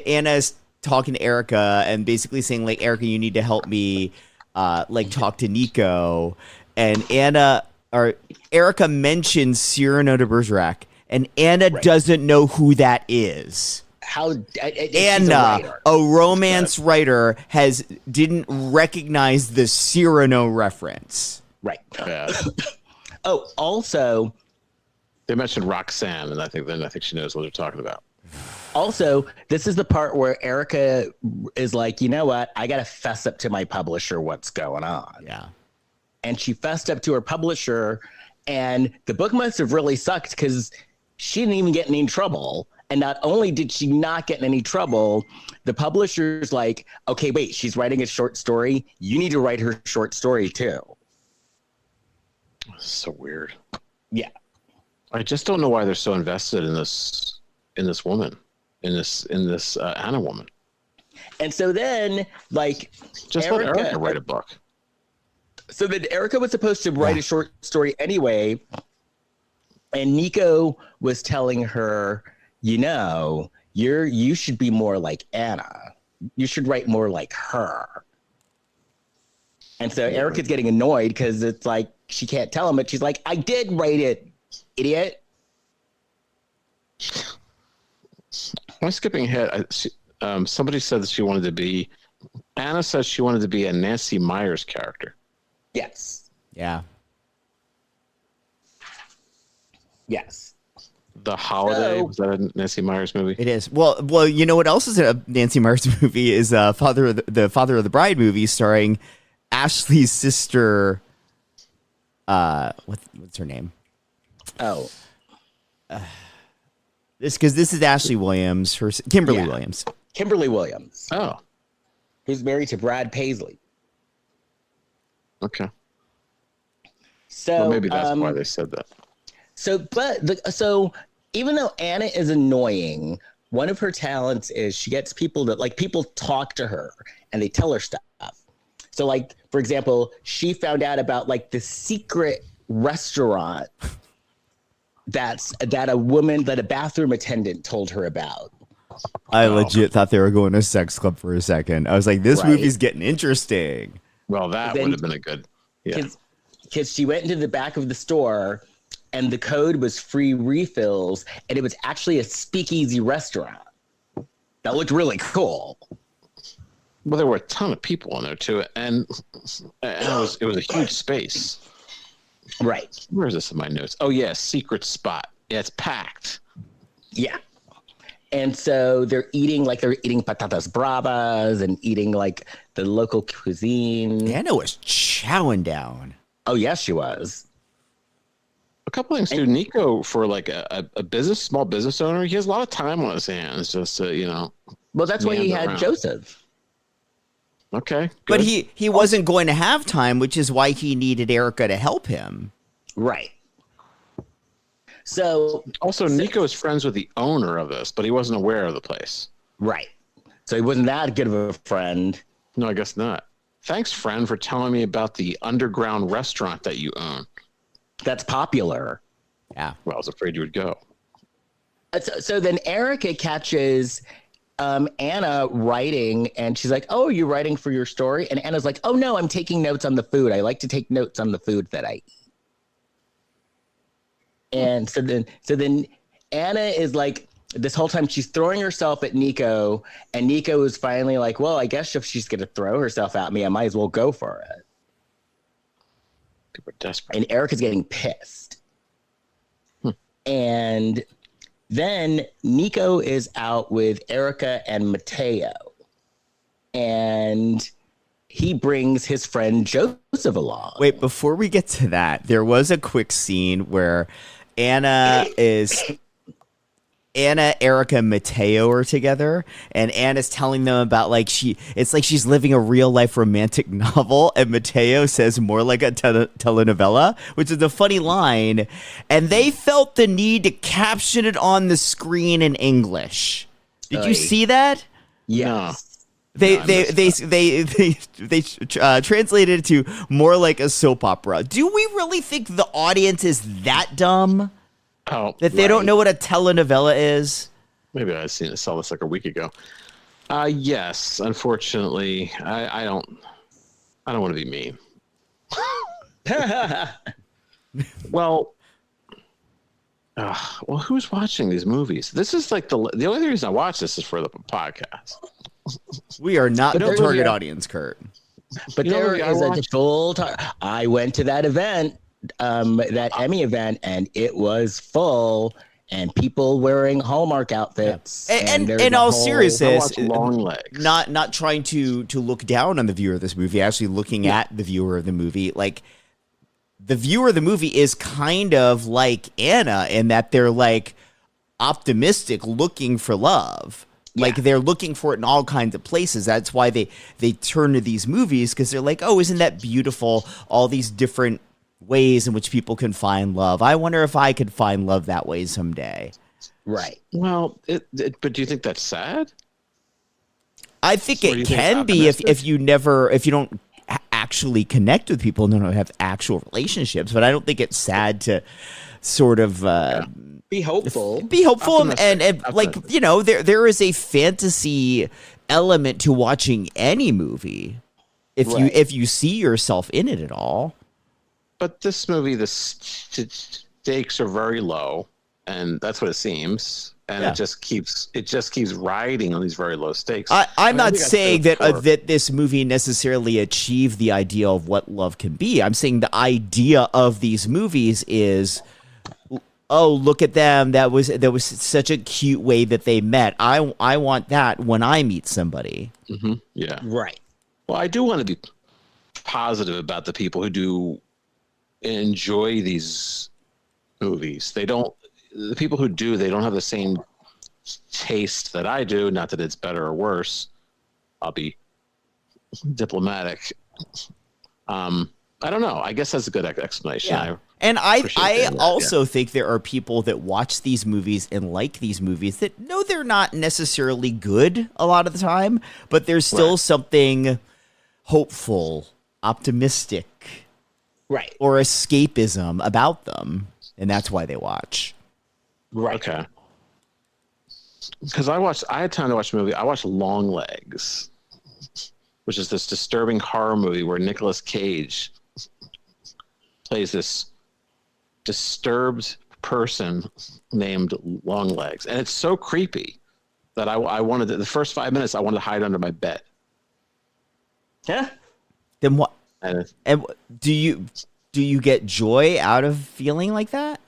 Anna's talking to Erica and basically saying like, Erica, you need to help me like talk to Nico, and Anna or Erica mentions Cyrano de Bergerac, and Anna doesn't know who that is. Anna, a romance writer, didn't recognize the Cyrano reference. Right. Yeah. Oh, also, They mentioned Roxanne, and I think she knows what they're talking about. Also, this is the part where Erica is like, you know what? I got to fess up to my publisher what's going on. Yeah. And she fessed up to her publisher, and the book must have really sucked because she didn't even get in any trouble. And not only did she not get in any trouble, the publisher's like, okay, wait, she's writing a short story. You need to write her short story too. So weird. Yeah. I just don't know why they're so invested in this woman, in this Anna woman. And so then, like, just let Erica write a book. So then Erica was supposed to write a short story anyway, and Nico was telling her, you know, you should be more like Anna. You should write more like her. And so Erica's getting annoyed because it's like she can't tell him, but she's like, I did write it, idiot. Am I skipping ahead? Somebody said that Anna says she wanted to be a Nancy Myers character. Yes. Yeah. Yes. The Holiday, was that a Nancy Myers movie? It is. Well, you know what else is a Nancy Myers movie is the Father of the Bride movie starring Ashley's sister. What's her name? Oh. This is Ashley Williams, Kimberly Williams. Kimberly Williams. Oh. Who's married to Brad Paisley. Okay. So well, maybe that's why they said that. So even though Anna is annoying, one of her talents is she gets people people talk to her and they tell her stuff. So like, for example, she found out about like the secret restaurant that a bathroom attendant told her about. I legit thought they were going to a sex club for a second. I was like, this movie's getting interesting. Well, that would have been a good, Because she went into the back of the store and the code was free refills, and it was actually a speakeasy restaurant. That looked really cool. Well, there were a ton of people in there too, and it was a huge space. Right. Where is this in my notes? Oh yeah, secret spot. Yeah, it's packed. Yeah. And so they're eating patatas bravas and eating like the local cuisine. Anna was chowing down. Oh yes, she was. A couple things too. Nico, for like a small business owner, he has a lot of time on his hands. Just Well, that's why he had Joseph. Okay, good. But he wasn't going to have time, which is why he needed Erica to help him. Right. So Nico is friends with the owner of this, but he wasn't aware of the place. Right. So he wasn't that good of a friend. No, I guess not. Thanks, friend, for telling me about the underground restaurant that you own. That's popular. Yeah. Well, I was afraid you would go. So then Erica catches Anna writing, and she's like, "Oh, you're writing for your story?" And Anna's like, "Oh no, I'm taking notes on the food. I like to take notes on the food that I eat." And so then Anna is like, this whole time she's throwing herself at Nico, and Nico is finally like, well, I guess if she's going to throw herself at me, I might as well go for it. People are desperate. And Erica's getting pissed. And then Nico is out with Erica and Mateo. And he brings his friend Joseph along. Wait, before we get to that, there was a quick scene where Anna, Erica, and Mateo are together, and Anna's telling them about it's like she's living a real life romantic novel, and Mateo says more like a telenovela, which is a funny line, and they felt the need to caption it on the screen in English. Did you see that? Yes. They translated it to more like a soap opera. Do we really think the audience is that dumb? Oh, that they don't know what a telenovela is? Maybe I saw this like a week ago. Yes, unfortunately, I don't want to be mean. Well, well, who's watching these movies? This is like the only reason I watch this is for the podcast. We are not But the over target here- audience, Kurt. But You know there what I is a watched? full time. I went to that event, that Emmy event, and it was full, and people wearing Hallmark outfits. And there's in a all whole- seriousness, I watched Long Legs. not trying to look down on the viewer of this movie, actually looking at the viewer of the movie, like the viewer of the movie is kind of like Anna in that they're like optimistic, looking for love. Like they're looking for it in all kinds of places. That's why they turn to these movies, because they're like, oh, isn't that beautiful? All these different ways in which people can find love. I wonder if I could find love that way someday. Right. Well, but do you think that's sad? I think Or do you it think can it's be if optimistic? you don't actually connect with people and don't have actual relationships. But I don't think it's sad to sort of Be hopeful. be hopeful and Optimistic. like, you know, there is a fantasy element to watching any movie if you see yourself in it at all. But this movie, the stakes are very low, and that's what it seems. And Yeah. it just keeps riding on these very low stakes. I'm not think I saying said that before. that this movie necessarily achieved the idea of what love can be. I'm saying the idea of these movies is, oh, look at them. That was such a cute way that they met. I want that when I meet somebody. Yeah. Right. Well, I do want to be positive about the people who do enjoy these movies. The people who do, they don't have the same taste that I do. Not that it's better or worse. I'll be diplomatic. I don't know. I guess that's a good explanation. Yeah. And I appreciate that, also think there are people that watch these movies and like these movies that know they're not necessarily good a lot of the time, but there's still Right. something hopeful, optimistic, Right. or escapism about them, and that's why they watch. Right. Okay. Because I had time to watch a movie. I watched Long Legs, which is this disturbing horror movie where Nicolas Cage plays this disturbed person named Long Legs, and it's so creepy that I wanted the first 5 minutes I wanted to hide under my bed. Yeah. Then what? And And do you get joy out of feeling like that?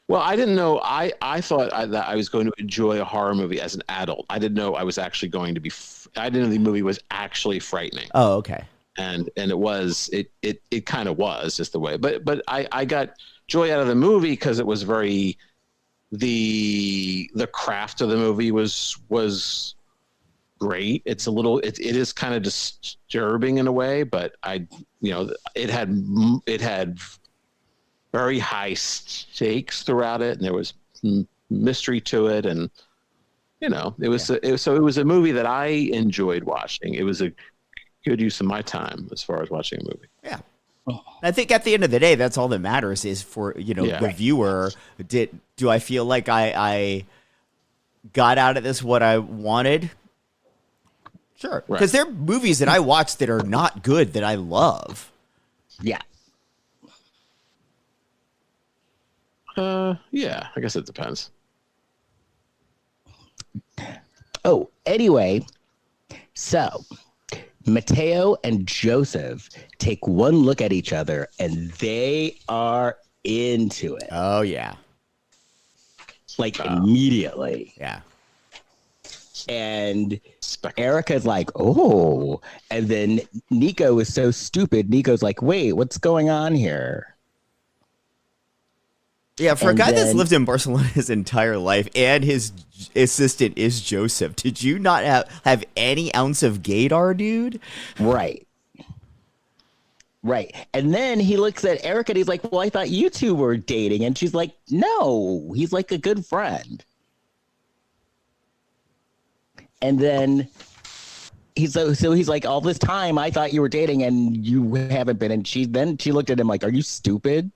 well, I didn't know. I thought that I was going to enjoy a horror movie as an adult. I didn't know I was actually going to be. I didn't know the movie was actually frightening. Oh, okay. And it was it kind of was just the way. But I got joy out of the movie because it was very the craft of the movie was great. It's a little it is kind of disturbing in a way, but it had very high stakes throughout it, and there was mystery to it, and it was a movie that I enjoyed watching. It was a good use of my time as far as watching a movie. Yeah. I think at the end of the day, that's all that matters is for, the viewer. Do I feel like I got out of this what I wanted? Sure. Right. Because there are movies that I watch that are not good that I love. Yeah. Yeah, I guess it depends. Oh, anyway, so Mateo and Joseph take one look at each other and they are into it. Oh, yeah. Like immediately. Yeah. And Erica's like, oh. And then Nico is so stupid. Nico's like, wait, what's going on here? Yeah, for a And guy that's then- lived in Barcelona his entire life and his assistant is Joseph, did you not have any ounce of gaydar, dude? Right. Right. And then he looks at Erica and he's like, well, I thought you two were dating. And she's like, no, he's like a good friend. And then he's like, all this time I thought you were dating and you haven't been. And she looked at him like, are you stupid?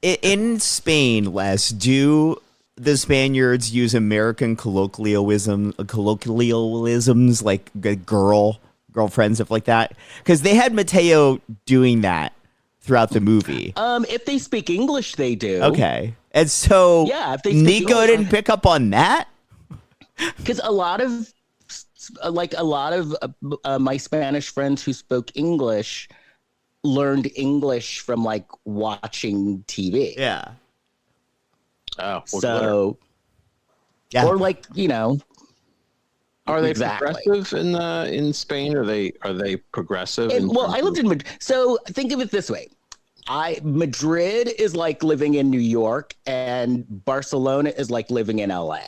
In Spain, Les, do the Spaniards use American colloquialisms like girlfriend, stuff like that? Because they had Mateo doing that throughout the movie? If they speak English, they do. Okay. And so yeah, if they speak Nico English, didn't pick up on that? Because a lot of my Spanish friends who spoke English learned English from like watching TV. Yeah. Oh, so yeah. Or like, are they progressive in Spain? Are they progressive? Well, I lived in Madrid. So think of it this way. Madrid is like living in New York, and Barcelona is like living in LA.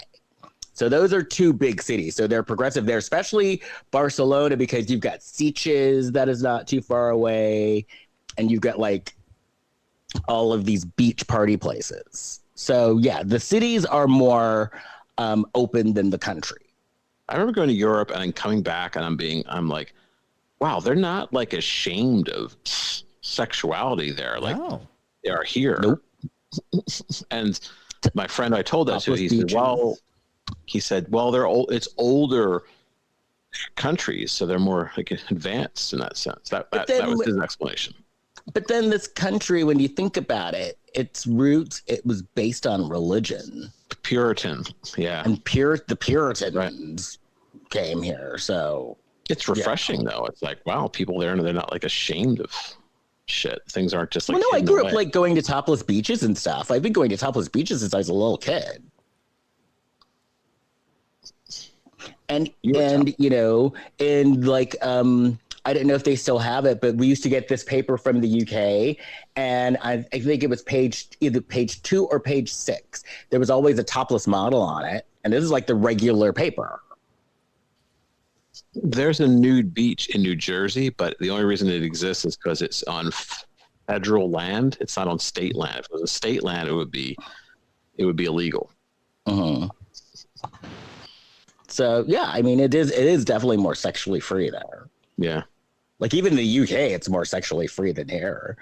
So those are two big cities. So they're progressive there, especially Barcelona, because you've got Sitges that is not too far away, and you've got like all of these beach party places. So yeah, the cities are more open than the country. I remember going to Europe and then coming back, and I'm like, wow, they're not like ashamed of sexuality there, like they are here. Nope. And my friend I told that to, he said, well, they're old. It's older countries, so they're more like advanced in that sense. That was his explanation. But then this country, when you think about it, its roots, it was based on religion. Puritan, yeah. And the Puritans came here, so it's refreshing though. It's like, wow, people there, and they're not like ashamed of shit. Things aren't just like. Well, no, I grew up like going to topless beaches and stuff. I've been going to topless beaches since I was a little kid. And like I don't know if they still have it, but we used to get this paper from the UK, and I think it was either page 2 or page 6. There was always a topless model on it, and this is like the regular paper. There's a nude beach in New Jersey, but the only reason it exists is because it's on federal land. It's not on state land. If it was a state land, it would be illegal. Uh-huh. So yeah, I mean, it is definitely more sexually free there. Yeah. Like even in the UK, it's more sexually free than here.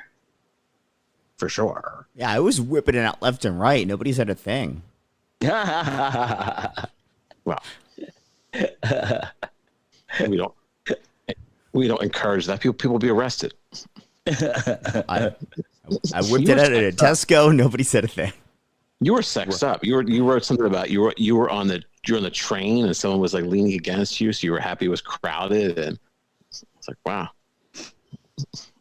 For sure. Yeah, I was whipping it out left and right. Nobody said a thing. Well, we don't encourage that. People will be arrested. I whipped it out at a Tesco. Nobody said a thing. You were sexed up. You wrote something about you were on the train and someone was like leaning against you, so you were happy it was crowded, and it's like, wow. You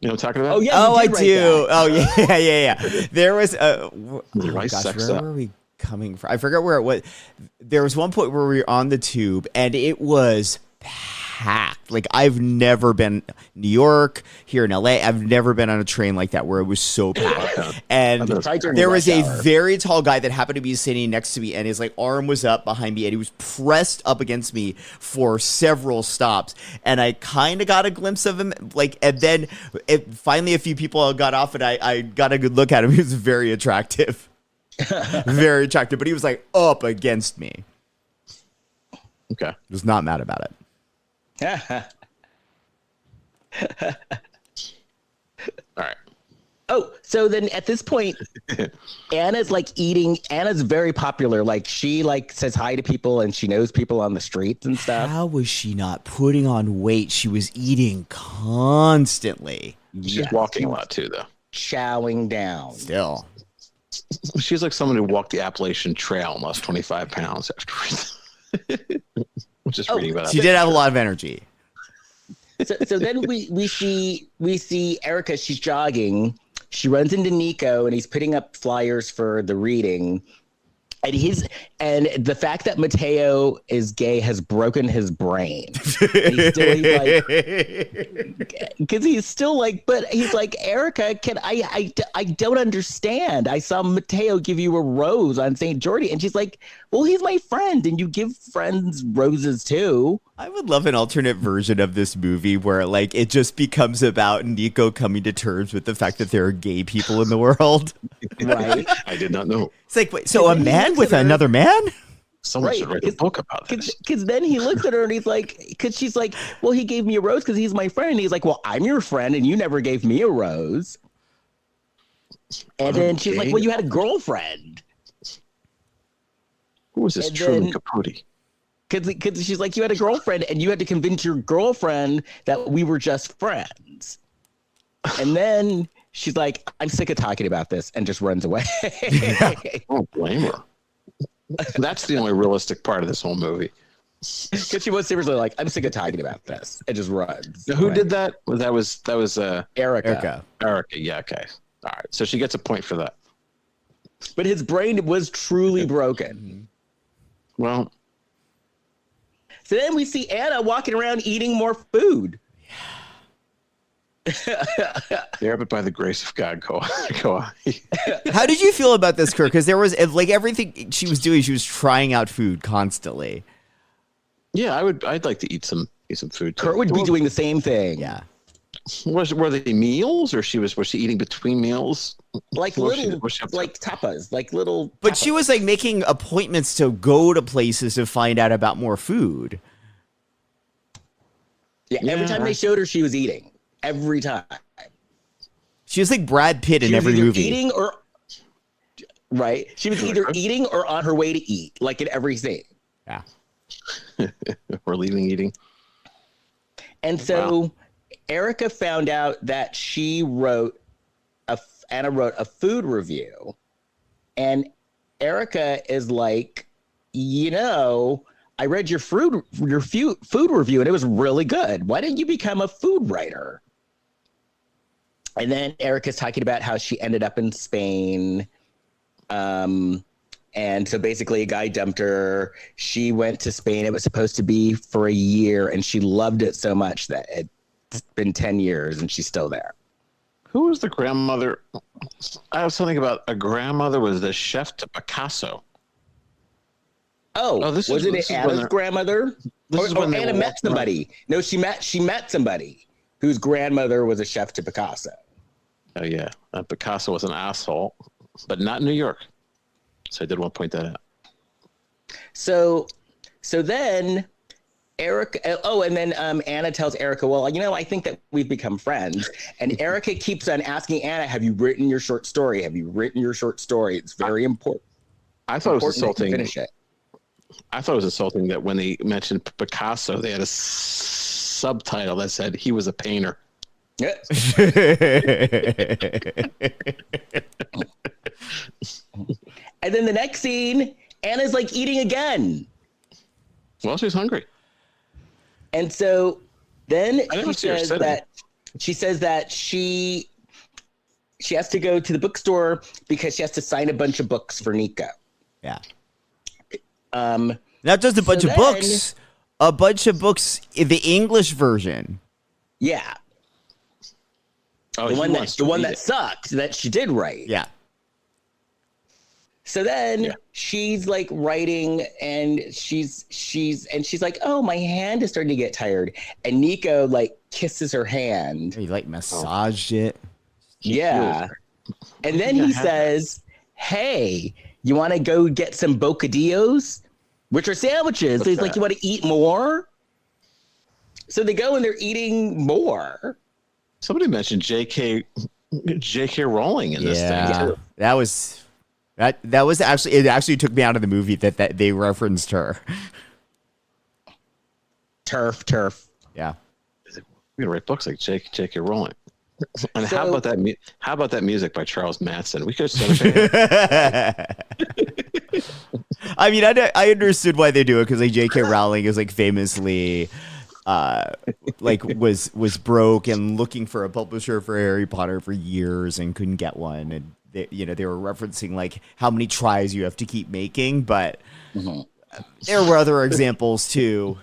know what I'm talking about? Oh yeah. Oh, I do. Oh yeah. There was where up. were we coming from? I forgot where it was. There was one point where we were on the tube and it was packed. Like I've never been New York, here in LA. I've never been on a train like that where it was so packed. And there was a very tall guy that happened to be sitting next to me, and his like arm was up behind me, and he was pressed up against me for several stops. And I kind of got a glimpse of him, like, and then finally a few people got off, and I got a good look at him. He was very attractive, very attractive, but he was like up against me. Okay, was not mad about it. All right. Oh, so then at this point, Anna's very popular. Like she like says hi to people and she knows people on the streets and stuff. How was she not putting on weight? She was eating constantly. She's walking a lot too, though. Chowing down. Still. She's like someone who walked the Appalachian Trail and lost 25 pounds afterwards. Just reading about she did have a lot of energy. So then we see Erica. She's jogging. She runs into Nico, and he's putting up flyers for the reading. And the fact that Mateo is gay has broken his brain. Because he's still like, but he's like, Erica, I don't understand. I saw Mateo give you a rose on St. George, and she's like, well, he's my friend, and you give friends roses too. I would love an alternate version of this movie where like it just becomes about Nico coming to terms with the fact that there are gay people in the world. Right. I did not know. It's like, wait, so a man with another man? Someone should write a book about this. Because then he looks at her and he's like, because she's like, well, he gave me a rose because he's my friend. And he's like, well, I'm your friend and you never gave me a rose. And then she's like, well, you had a girlfriend. Who was this Truman Capote? Because she's like, you had a girlfriend and you had to convince your girlfriend that we were just friends. And then she's like, I'm sick of talking about this, and just runs away. I don't blame her. That's the only realistic part of this whole movie. Because she was seriously like, I'm sick of talking about this, and just runs. Now, who did that? That was Erica. Erica. Yeah. Okay. All right. So she gets a point for that. But his brain was truly broken. Well. So then we see Anna walking around eating more food. Yeah, but by the grace of God, go on. How did you feel about this, Kirk? Because there was like everything she was doing, she was trying out food constantly. Yeah, I'd like to eat some food. Kurt would be doing the same thing. Yeah. Were they meals, or was she eating between meals? Like like tapas, like little. But tapas. she was like making appointments to go to places to find out about more food. Yeah, every time they showed her, she was eating. Every time. She was like Brad Pitt in every either movie. Eating or right, she was either eating or on her way to eat, like in every scene. Yeah. We're leaving eating. And so Erica found out that Anna wrote a food review, and Erica is like, I read your food review and it was really good. Why didn't you become a food writer? And then Erica's talking about how she ended up in Spain. And so basically a guy dumped her. She went to Spain. It was supposed to be for a year, and she loved it so much that it's been 10 years and she's still there. Who was the grandmother? I have something about a grandmother was the chef to Picasso. Wasn't it Anna's grandmother? Or Anna met somebody. No, she met somebody whose grandmother was a chef to Picasso. Oh yeah, Picasso was an asshole, but not in New York. So I did want to point that out. So then Erica. And then Anna tells Erica, "Well, I think that we've become friends." And Erica keeps on asking Anna, "Have you written your short story? Have you written your short story? It's very important." I thought it was insulting. Finish it. I thought it was insulting that when they mentioned Picasso, they had a subtitle that said he was a painter. Yeah. And then the next scene, Anna's like eating again. Well, she's hungry. And so then she says that she has to go to the bookstore because she has to sign a bunch of books for Nico. Yeah. Not just a bunch of books, a bunch of books in the English version. Yeah. Oh, the one that sucked that she did write. Yeah. So then she's like writing, and she's like, "Oh, my hand is starting to get tired." And Nico like kisses her hand. He like massaged it. Yeah. And then he says, "Hey, you want to go get some bocadillos, which are sandwiches?" So he's like, "You want to eat more?" So they go and they're eating more. Somebody mentioned J.K. Rowling in this thing too. That was actually, it actually took me out of the movie that they referenced her. Turf. We're Yeah. gonna write books like J.K. Rowling. And how about that music by Charles Manson? We could have I mean, I understood why they do it, because like J.K. Rowling is like famously like was broke and looking for a publisher for Harry Potter for years and couldn't get one, and they were referencing like how many tries you have to keep making, but there were other examples too.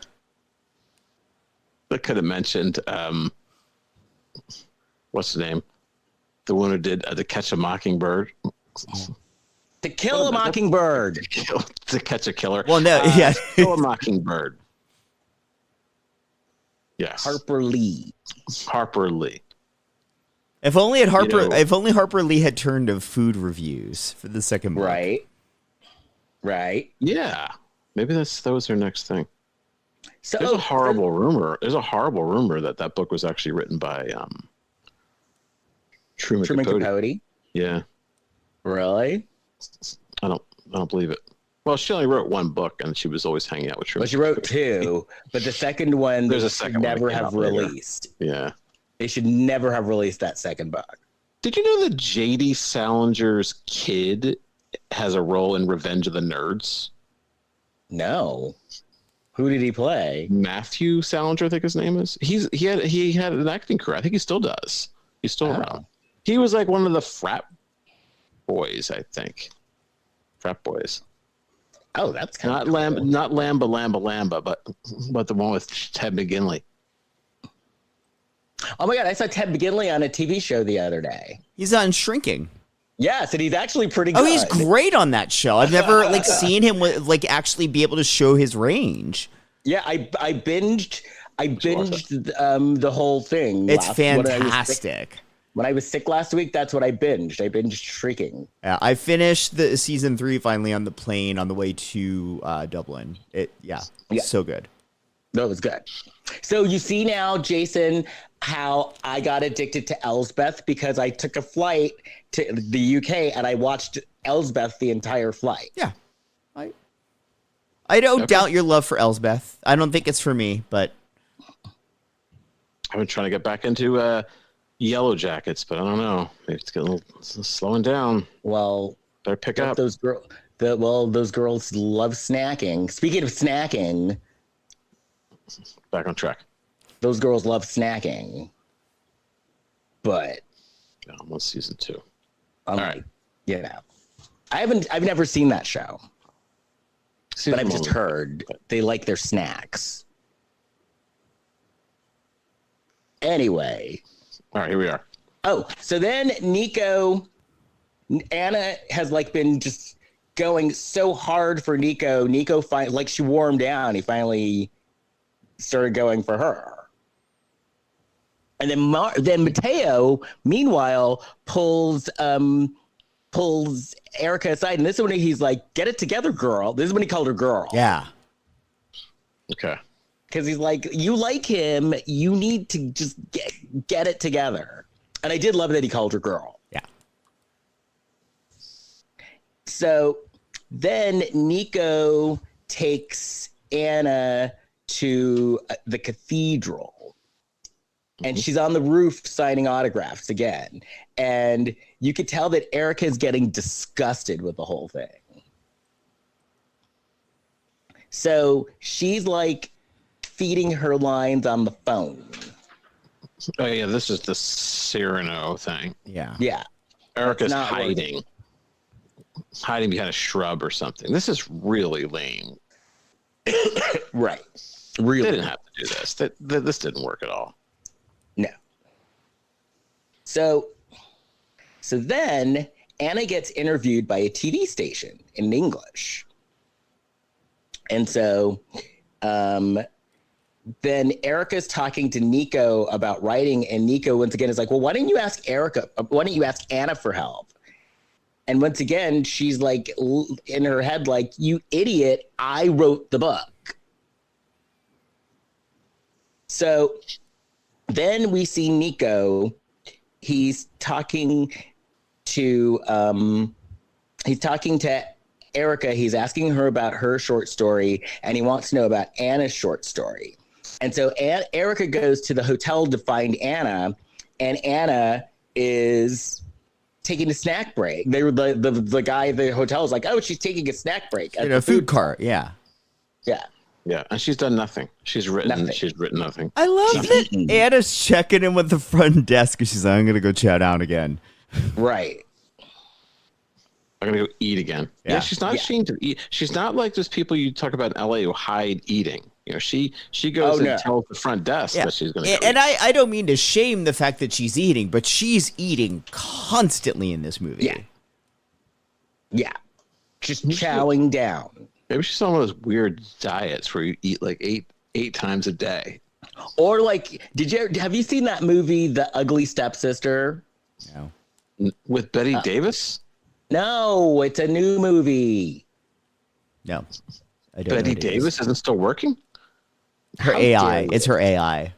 I could have mentioned what's the name? The one who did To Catch a Mockingbird. To Kill a Mockingbird. To Catch a Killer. Well, no, Kill a Mockingbird. Yes. Harper Lee. If only Harper Lee had turned to food reviews for the second book. Right. Yeah. Maybe that was her next thing. So There's a horrible rumor that book was actually written by Truman Capote. Yeah. Really? I don't believe it. Well, she only wrote one book, and she was always hanging out with Truman. Well, she wrote two, but the second one There's a second one never that came have out later. released. Yeah. They should never have released that second book. Did you know that J.D. Salinger's kid has a role in Revenge of the Nerds? No. Who did he play? Matthew Salinger, I think his name is. He had an acting career. I think he still does. He's still around. He was like one of the frat boys, I think. Frat boys. Oh, that's kind not of Lamba, cool. not Lamba, but the one with Ted McGinley. Oh my God, I saw Ted McGinley on a TV show the other day. He's on Shrinking. Yes, and he's actually pretty good. Oh, he's great on that show. I've never seen him actually be able to show his range. Yeah, I binged the whole thing. It's fantastic. When I was sick last week, that's what I binged. I binged Shrieking. Yeah, I finished the season 3 finally on the plane on the way to Dublin. So good. No, it was good. So you see now, Jason, how I got addicted to Elsbeth because I took a flight to the UK and I watched Elsbeth the entire flight. Yeah. I don't doubt your love for Elsbeth. I don't think it's for me, but I've been trying to get back into Yellow Jackets, but I don't know. Maybe it's getting a little slowing down. Well, better pick up. Those girls love snacking. Speaking of snacking, back on track. Those girls love snacking, but I'm on season 2. All right, I've never seen that show, but I've just heard they like their snacks. Anyway, all right, here we are. Oh, so then Anna has been just going so hard for Nico. Nico she wore him down. He finally started going for her. And then Mateo, meanwhile, pulls Erica aside, and this is when he's like, "Get it together, girl." This is when he called her girl. Yeah. Okay. Because he's like, you like him, you need to just get it together. And I did love that he called her girl. Yeah. So then Nico takes Anna to the cathedral. And she's on the roof signing autographs again. And you could tell that Erica is getting disgusted with the whole thing. So she's feeding her lines on the phone. Oh, yeah, this is the Cyrano thing. Yeah. Yeah. Erica's hiding behind a shrub or something. This is really lame. Right. Really. They didn't have to do this. This didn't work at all. No. So then Anna gets interviewed by a TV station in English. And so then Erica's talking to Nico about writing, and Nico once again is like, well, why don't you ask Anna for help? And once again, she's in her head, you idiot, I wrote the book. So then we see Nico. He's talking to Erica. He's asking her about her short story, and he wants to know about Anna's short story. And so Erica goes to the hotel to find Anna, and Anna is taking a snack break. They were the guy at the hotel was like, oh, she's taking a snack break in a food cart. Yeah. Yeah. Yeah, and she's done nothing. She's written nothing. I love that Anna's checking in with the front desk because she's like, I'm going to go chow down again. Right. I'm going to go eat again. Yeah, she's not ashamed to eat. She's not like those people you talk about in LA who hide eating. She goes and tells the front desk that she's going to go and I don't mean to shame the fact that she's eating, but she's eating constantly in this movie. Yeah. Yeah. Just chowing down. Maybe she's on one of those weird diets where you eat eight times a day. Or have you seen that movie, The Ugly Stepsister? No. With Betty Davis? No, it's a new movie. No. I don't Betty Davis isn't still working? Her AI. It's her AI.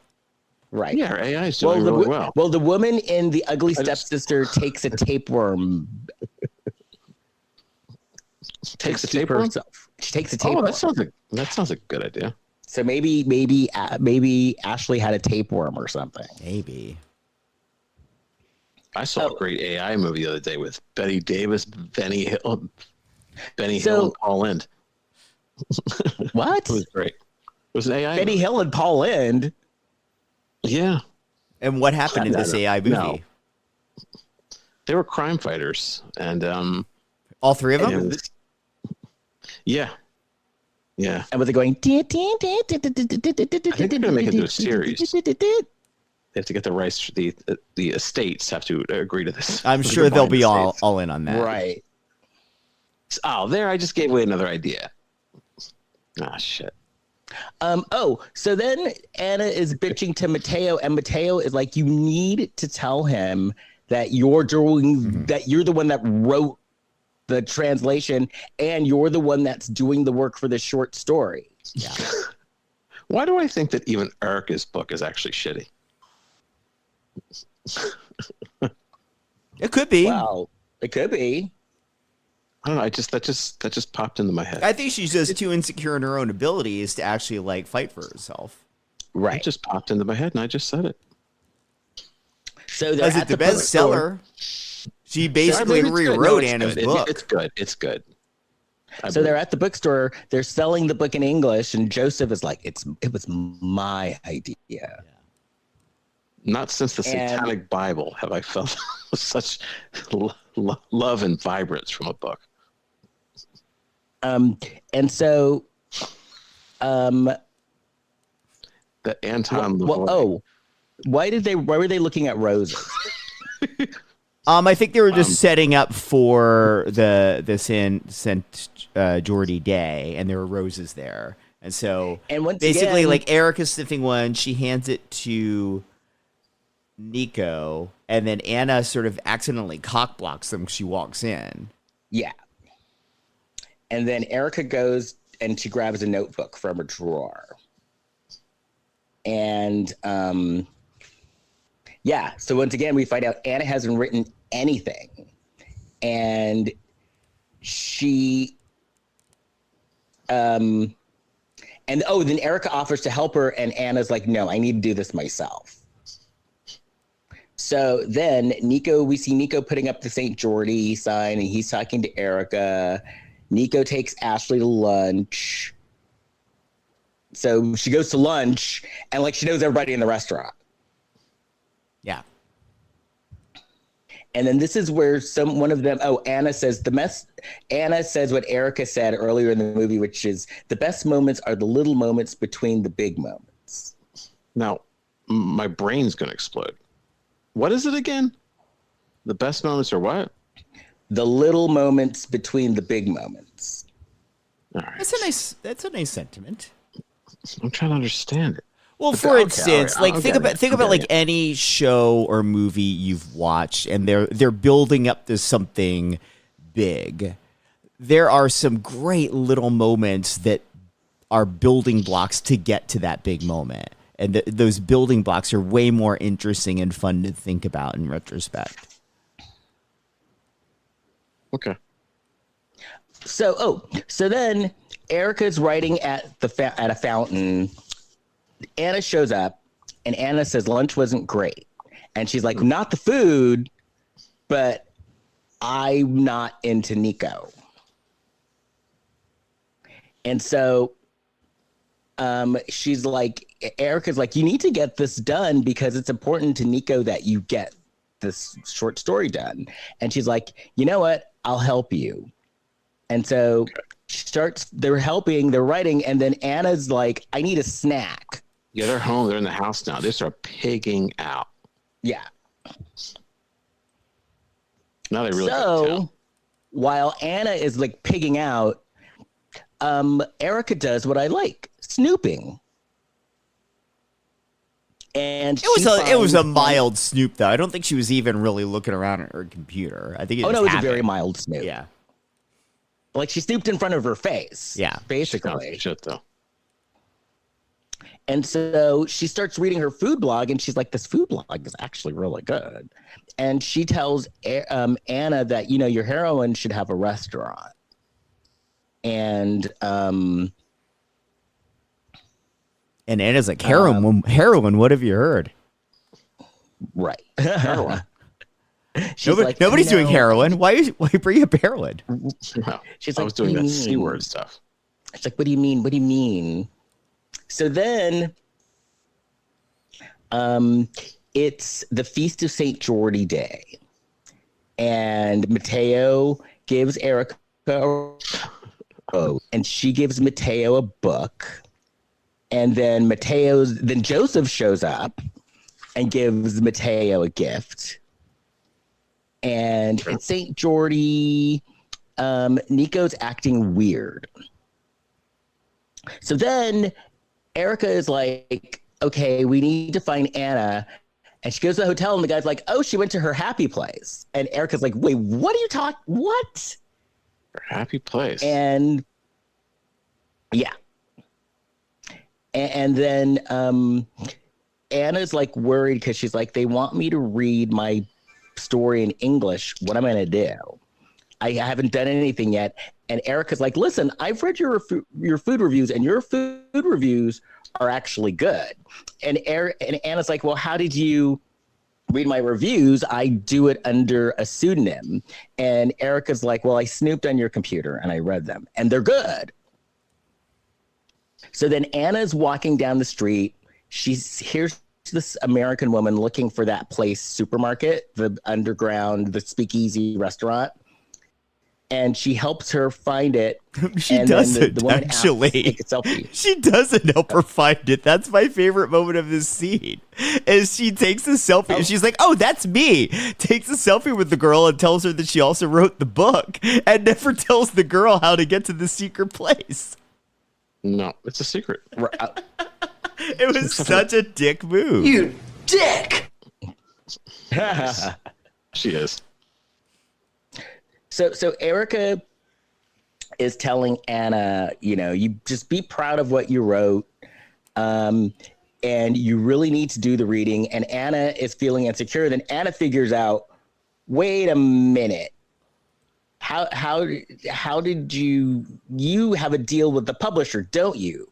Right. Yeah, her AI is doing really well. Well, the woman in The Ugly Stepsister takes a tapeworm. Takes a tapeworm? Herself. She takes a tapeworm. Oh, that sounds a good idea. So maybe Ashley had a tapeworm or something. Maybe. I saw a great AI movie the other day with Betty Davis, Benny Hill, and Paul Lind. What? It was great. It was an AI Benny movie. Hill and Paul Lind. Yeah. And what happened in this AI movie? No. They were crime fighters, and all three of them. Yeah. And was it going? I think they're gonna make it into a series. They have to get the rights. The estates have to agree to this. I'm sure they'll be all in on that. Right. Oh, there! I just gave away another idea. Ah, shit. So then Anna is bitching to Mateo, and Mateo is like, you need to tell him that you're doing that. You're the one that wrote the translation, and you're the one that's doing the work for the short story. Yeah. Why do I think that even Erica's book is actually shitty? It could be. Well, it could be. I don't know. That just popped into my head. I think she's just too insecure in her own abilities to actually like fight for herself. Right. It just popped into my head, and I just said it. So was it the bestseller? She basically rewrote Anna's book. It's good. It's good. So they're at the bookstore. They're selling the book in English, and Joseph is like, "It was my idea." Yeah. Not since the Satanic Bible have I felt such love and vibrance from a book. And so, the Anton LaVoy. Why were they looking at roses? I think they were just setting up for the Saint Jordi Day, and there were roses there, and so basically, like Erica's sniffing one, she hands it to Nico, and then Anna sort of accidentally cock blocks them. She walks in. Yeah, and then Erica goes and she grabs a notebook from a drawer, and yeah. So once again, we find out Anna hasn't written anything, and she then Erica offers to help her, and Anna's like, no, I need to do this myself. So then we see Nico putting up the St. Jordi sign, and he's talking to Erica. Nico takes Ashley to lunch. So she goes to lunch, and like she knows everybody in the restaurant. Yeah. And then this is where one of them, Anna says Anna says what Erica said earlier in the movie, which is the best moments are the little moments between the big moments. Now, my brain's going to explode. What is it again? The best moments are what? The little moments between the big moments. All right. That's a nice sentiment. I'm trying to understand it. Well, for instance, think about like any show or movie you've watched, and they're building up to something big. There are some great little moments that are building blocks to get to that big moment, and those building blocks are way more interesting and fun to think about in retrospect. Okay. So then Erica's writing at a fountain. Anna shows up, and Anna says lunch wasn't great. And she's like, not the food, but I'm not into Nico. And so she's like, Erica's like, you need to get this done because it's important to Nico that you get this short story done. And she's like, you know what? I'll help you. And so they're writing, and then Anna's like, I need a snack. Yeah, they're home. They're in the house now. They start pigging out. Yeah. Now they really. So while Anna is like pigging out, Erica does what I like, snooping. And it was a mild snoop, though. I don't think she was even really looking around at her computer. I think it was a very mild snoop. Yeah. Like she snooped in front of her face. Yeah. Basically. Shit, though. And so she starts reading her food blog, and she's like, this food blog is actually really good. And she tells Anna that, your heroine should have a restaurant. And Anna's like, heroin, what have you heard? Right. Heroin. Nobody's doing heroin. Why bring up heroin? No, She's I like, was doing "What that do you C mean?" word stuff. It's like, what do you mean? What do you mean? So then, it's the Feast of St. Geordie Day. And Mateo gives Erica and she gives Mateo a book. And then Joseph shows up and gives Mateo a gift. And it's St. Geordie. Nico's acting weird. So then Erica is like, okay, we need to find Anna. And she goes to the hotel and the guy's like, oh, she went to her happy place. And Erica's like, wait, what are you talking? What? Her happy place. And yeah. And then Anna's like worried because she's like, they want me to read my story in English. What am I going to do? I haven't done anything yet. And Erica's like, listen, I've read your food reviews and your food reviews are actually good. And Anna's like, well, how did you read my reviews? I do it under a pseudonym. And Erica's like, well, I snooped on your computer and I read them and they're good. So then Anna's walking down the street. She hears this American woman looking for that place, supermarket, the underground, the speakeasy restaurant. And she helps her find it. She doesn't, actually. Take a selfie. She doesn't help her find it. That's my favorite moment of this scene. Is she takes a selfie and she's like, oh, that's me. Takes a selfie with the girl and tells her that she also wrote the book and never tells the girl how to get to the secret place. No, it's a secret. It was such a dick move. You dick! She is. So Erica is telling Anna, you just be proud of what you wrote. And you really need to do the reading. And Anna is feeling insecure. Then Anna figures out, wait a minute. How did you have a deal with the publisher, don't you?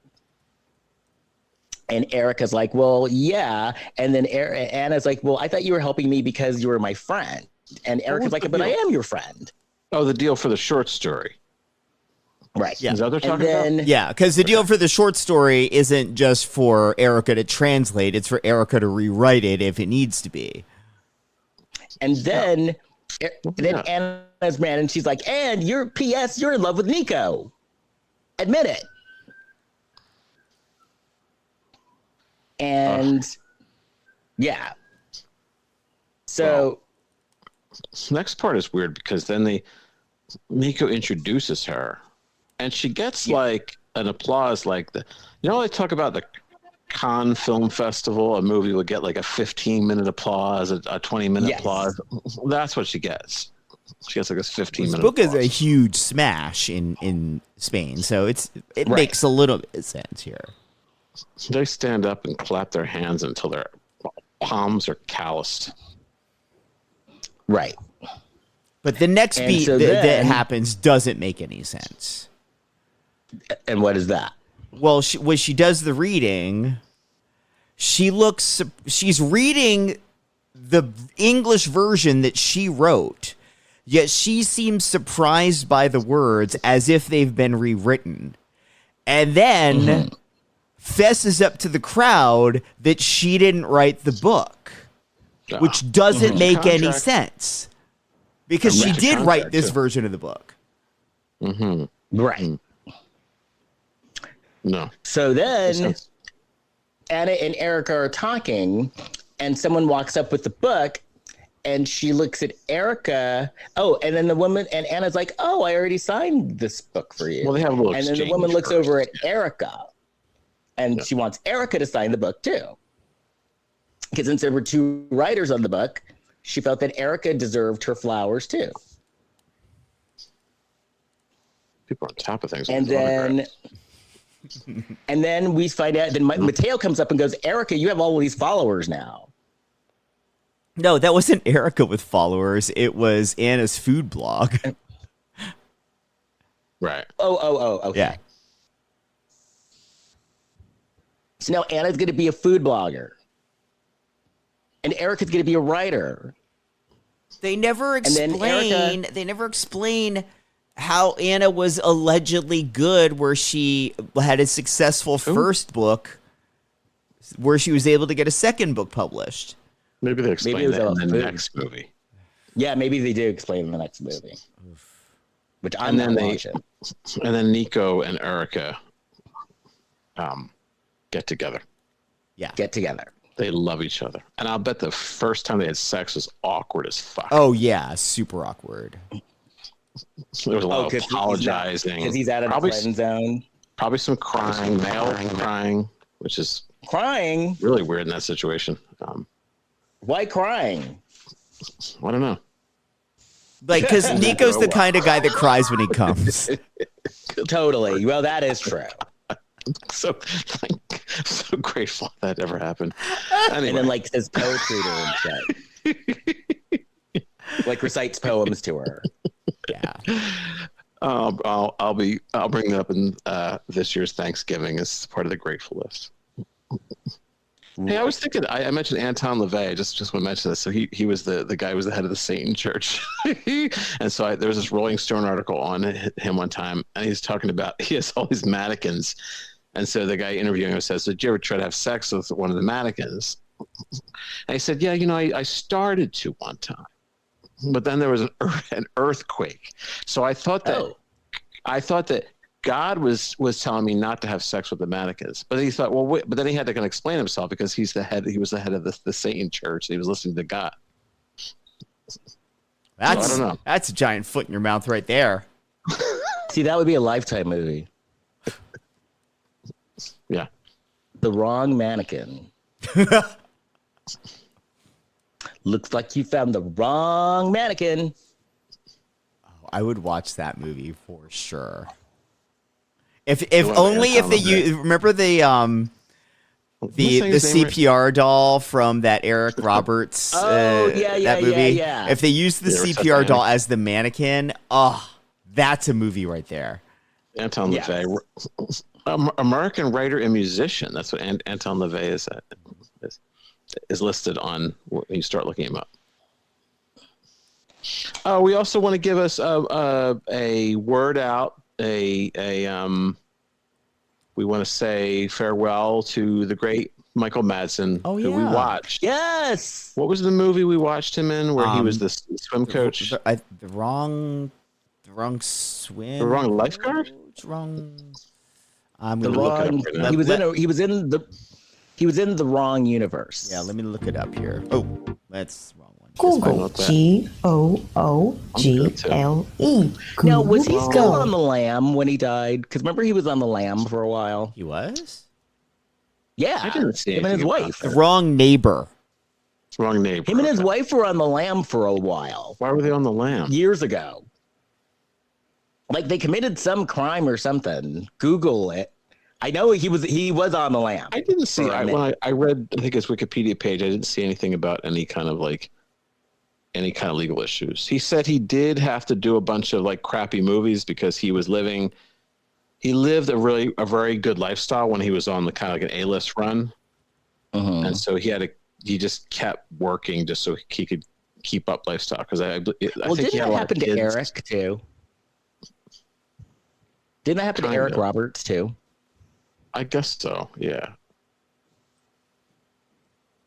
And Erica's like, well, yeah. And then Anna's like, well, I thought you were helping me because you were my friend. And Erica's like, but I am your friend. Oh, the deal for the short story. Right. Yeah. Is that what they're talking about? Yeah, because the deal for the short story isn't just for Erica to translate. It's for Erica to rewrite it if it needs to be. And then Anna's mad and she's like, and you're in love with Nico. Admit it. And yeah. So next part is weird because then Nico introduces her and she gets like an applause like they talk about the Cannes Film Festival, a movie would get like a 15-minute applause, a 20-minute applause. That's what she gets. She gets like this 15-minute This book applause. is a huge smash in Spain, so it makes a little bit of sense here. They stand up and clap their hands until their palms are calloused. Right. But the next beat that happens doesn't make any sense. And what is that? Well, when she does the reading, she's reading the English version that she wrote, yet she seems surprised by the words as if they've been rewritten. And then fesses up to the crowd that she didn't write the book, which doesn't make any sense because she did write this version of the book. Right. No. So then Anna and Erica are talking and someone walks up with the book and she looks at Erica. Oh, and then the woman and Anna's like, oh, I already signed this book for you. Well, they have a little and then the woman looks over at Erica and she wants Erica to sign the book too. Because since there were two writers on the book, she felt that Erica deserved her flowers too. People are on top of things. And then we find out, then Mateo comes up and goes, Erica, you have all of these followers now. No, that wasn't Erica with followers. It was Anna's food blog. Right. Oh, okay. Yeah. So now Anna's going to be a food blogger. And Erica's going to be a writer. They never then explain. Erica- They never explain how Anna was allegedly good, where she had a successful first book, where she was able to get a second book published. Maybe they explain it was that in about the food. next movie. Yeah, maybe they do explain in the next movie, which I'm not watching. And then Nico and Erica get together. Yeah. Get together. They love each other. And I'll bet the first time they had sex was awkward as fuck. Oh yeah, super awkward. There was a lot of apologizing. Because he's out of the friend zone. Probably some crying, male crying, which is Crying? really weird in that situation. Why crying? I don't know. Like, because Nico's the kind of guy that cries when he comes. Totally. Well, that is true. So grateful that ever happened. Anyway. And then like says poetry to her and shit. Like recites poems to her. Yeah. I'll bring that up in this year's Thanksgiving as part of the grateful list. Hey, I was thinking. I mentioned Anton LaVey. I just want to mention this. So he was the guy who was the head of the Satan Church, and so there was this Rolling Stone article on him one time, and he's talking about he has all these mannequins, and so the guy interviewing him says, "Did you ever try to have sex with one of the mannequins?" And he said, "Yeah, I started to one time, but then there was an earthquake, so I thought that." God was telling me not to have sex with the mannequins, but he thought, well, wait, but then he had to kind of explain himself because he was the head of the Satan Church. And he was listening to God. I don't know. That's a giant foot in your mouth right there. See, that would be a Lifetime movie. Yeah. The wrong mannequin. Looks like you found the wrong mannequin. I would watch that movie for sure. If only if they remember the CPR doll from that Eric Roberts that movie. Yeah. If they used the CPR doll as the mannequin, that's a movie right there. Anton LaVey, American writer and musician. That's what Anton LaVey is listed on when you start looking him up. We also want to give us a word out. We want to say farewell to the great Michael Madsen, who we watched. Yes. What was the movie we watched him in where he was the swim coach? The wrong swim. The wrong lifeguard? Wrong. He was in the wrong universe. Yeah, let me look it up here. Oh, that's the wrong one. Google. Google. Now, was he still on the lam when he died? Because remember, he was on the lam for a while. He was? Yeah, I didn't see him and his wife. Wrong neighbor. Wrong neighbor. Him and his wife were on the lam for a while. Why were they on the lam? Years ago. Like they committed some crime or something. Google it. I know he was on the lam. I didn't see. When I read, I think his Wikipedia page, I didn't see anything about any kind of legal issues. He said he did have to do a bunch of like crappy movies because he lived a very good lifestyle when he was on the kind of like an A-list run. And so he just kept working just so he could keep up lifestyle. Because I think didn't that happen to Eric too? Didn't that happen to Eric Roberts too? I guess so. Yeah.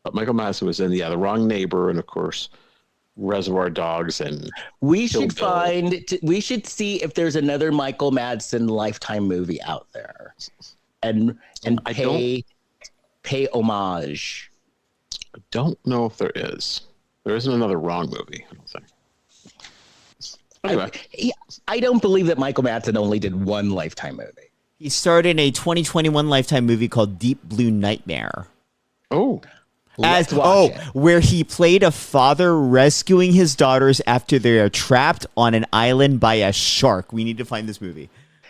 But Michael Madsen was in the Wrong Neighbor, and of course Reservoir Dogs, and we should see if there's another Michael Madsen Lifetime movie out there, and pay homage. I don't know if there is. There isn't another Wrong movie, I don't think. Anyway, I don't believe that Michael Madsen only did one Lifetime movie. He starred in a 2021 Lifetime movie called Deep Blue Nightmare. Oh. Where he played a father rescuing his daughters after they are trapped on an island by a shark. We need to find this movie.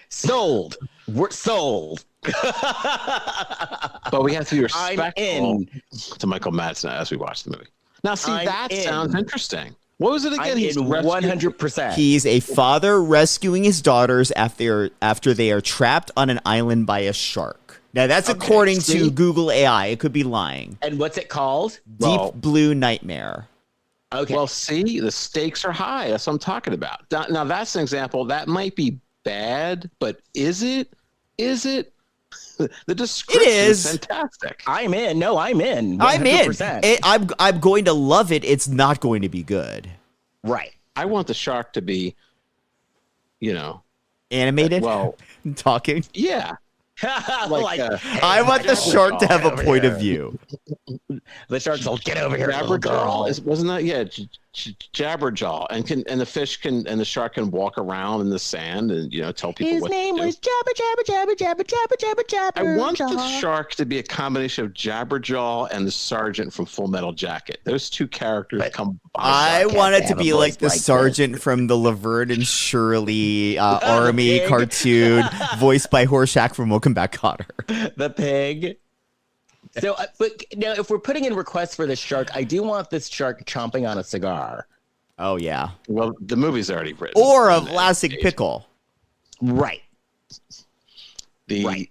Sold. We're sold. But we have to be respectful to Michael Madsen as we watch the movie. Now, see, sounds interesting. What was it again? He's 100%. He's a father rescuing his daughters after they are trapped on an island by a shark. Now, that's according to Google AI. It could be lying. And what's it called? Deep Blue Nightmare. Okay. Well, see, the stakes are high. That's what I'm talking about. Now that's an example that might be bad, but is it? Is it? The description is fantastic. I'm in. No, I'm in. 100%. I'm in. I'm going to love it. It's not going to be good. Right. I want the shark to be, Animated? Well, talking? Yeah. I want the shark to have a point of view. The shark's all, get over here, Jabberjaw. Wasn't that? Yeah, Jabberjaw, and the fish and the shark can walk around in the sand and tell people his what name to do. was Jabber. I want the shark to be a combination of Jabberjaw and the sergeant from Full Metal Jacket. Those two characters come. I want it to be like the sergeant from the Laverne and Shirley Army cartoon, voiced by Horshack from Welcome Back, Kotter. The pig. So, but now, if we're putting in requests for this shark, I do want this shark chomping on a cigar. Oh yeah. Well, the movie's already written. Or a Vlasic pickle. Right. I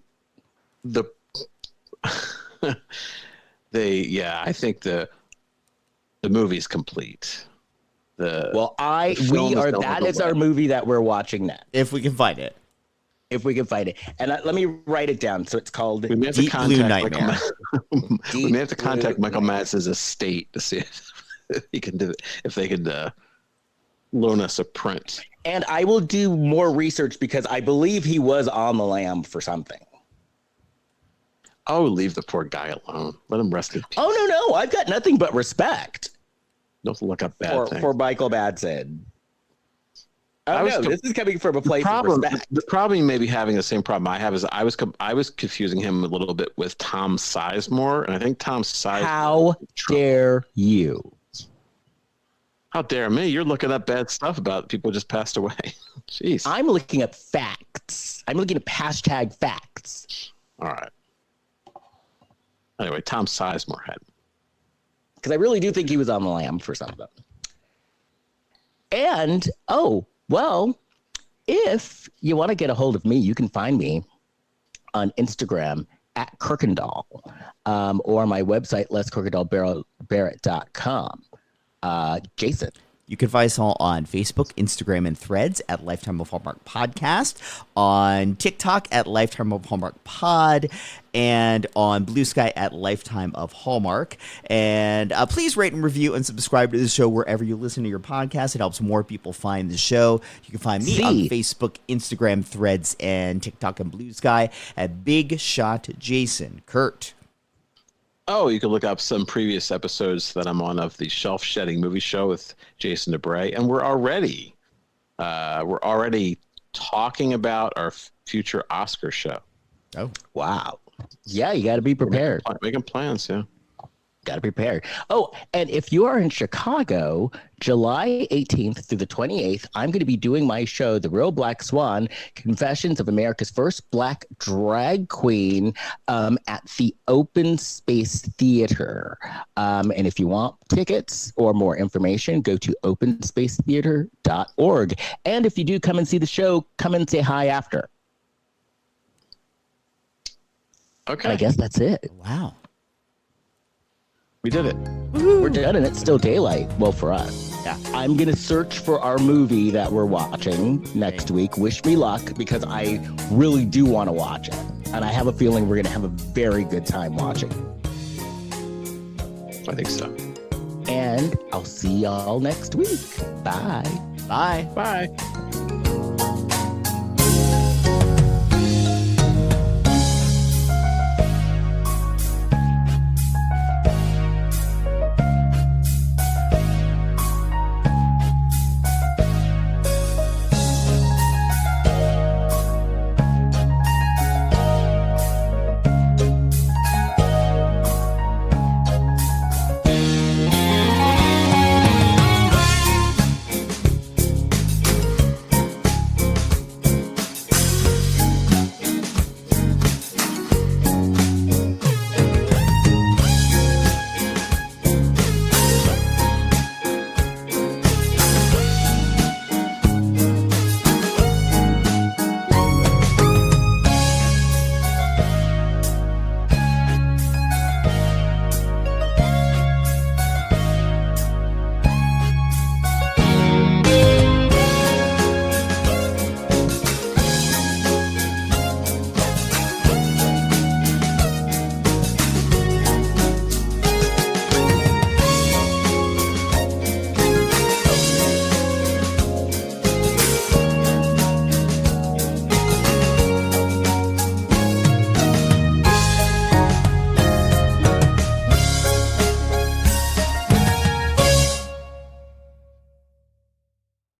think the movie's complete. That is our movie that we're watching next. If we can find it. If we can find it. And let me write it down. So it's called Deep Blue Nightmare. We may have to contact Michael Madsen's estate to see if he can do it, if they could loan us a print. And I will do more research because I believe he was on the lam for something. Oh, leave the poor guy alone. Let him rest in peace. Oh, no. I've got nothing but respect. Don't look up bad things. For Michael Madsen. Oh, no, this is coming from a place of respect. The problem you may be having the same problem I have is I was confusing him a little bit with Tom Sizemore, and I think Tom Sizemore. How dare you? How dare me? You're looking up bad stuff about people who just passed away. Jeez. I'm looking up facts. I'm looking up hashtag facts. All right. Anyway, Tom Sizemore had. Because I really do think he was on the lam for something. And, if you want to get a hold of me, you can find me on Instagram at Kirkendall or my website, leskirkendallbarrett.com. Jason. You can find us all on Facebook, Instagram, and Threads at Lifetime of Hallmark Podcast, on TikTok at Lifetime of Hallmark Pod, and on Blue Sky at Lifetime of Hallmark. And please rate and review and subscribe to the show wherever you listen to your podcast. It helps more people find the show. You can find me on Facebook, Instagram, Threads, and TikTok and Blue Sky at Big Shot Jason. Kurt. Oh, you can look up some previous episodes that I'm on of the Shelf Shedding Movie Show with Jason DeBray, and we're already talking about our future Oscar show. Oh, wow! Yeah, you got to be prepared. Making plans, yeah. Got to be prepared. Oh, and if you are in Chicago, July 18th through the 28th, I'm going to be doing my show, The Real Black Swan, Confessions of America's First Black Drag Queen at the Open Space Theater. And if you want tickets or more information, go to openspacetheater.org. And if you do come and see the show, come and say hi after. Okay. And I guess that's it. Wow. We did it. Woo-hoo. We're done, and it's still daylight. Well, for us. Yeah. I'm going to search for our movie that we're watching next week. Wish me luck, because I really do want to watch it. And I have a feeling we're going to have a very good time watching. I think so. And I'll see y'all next week. Bye. Bye. Bye.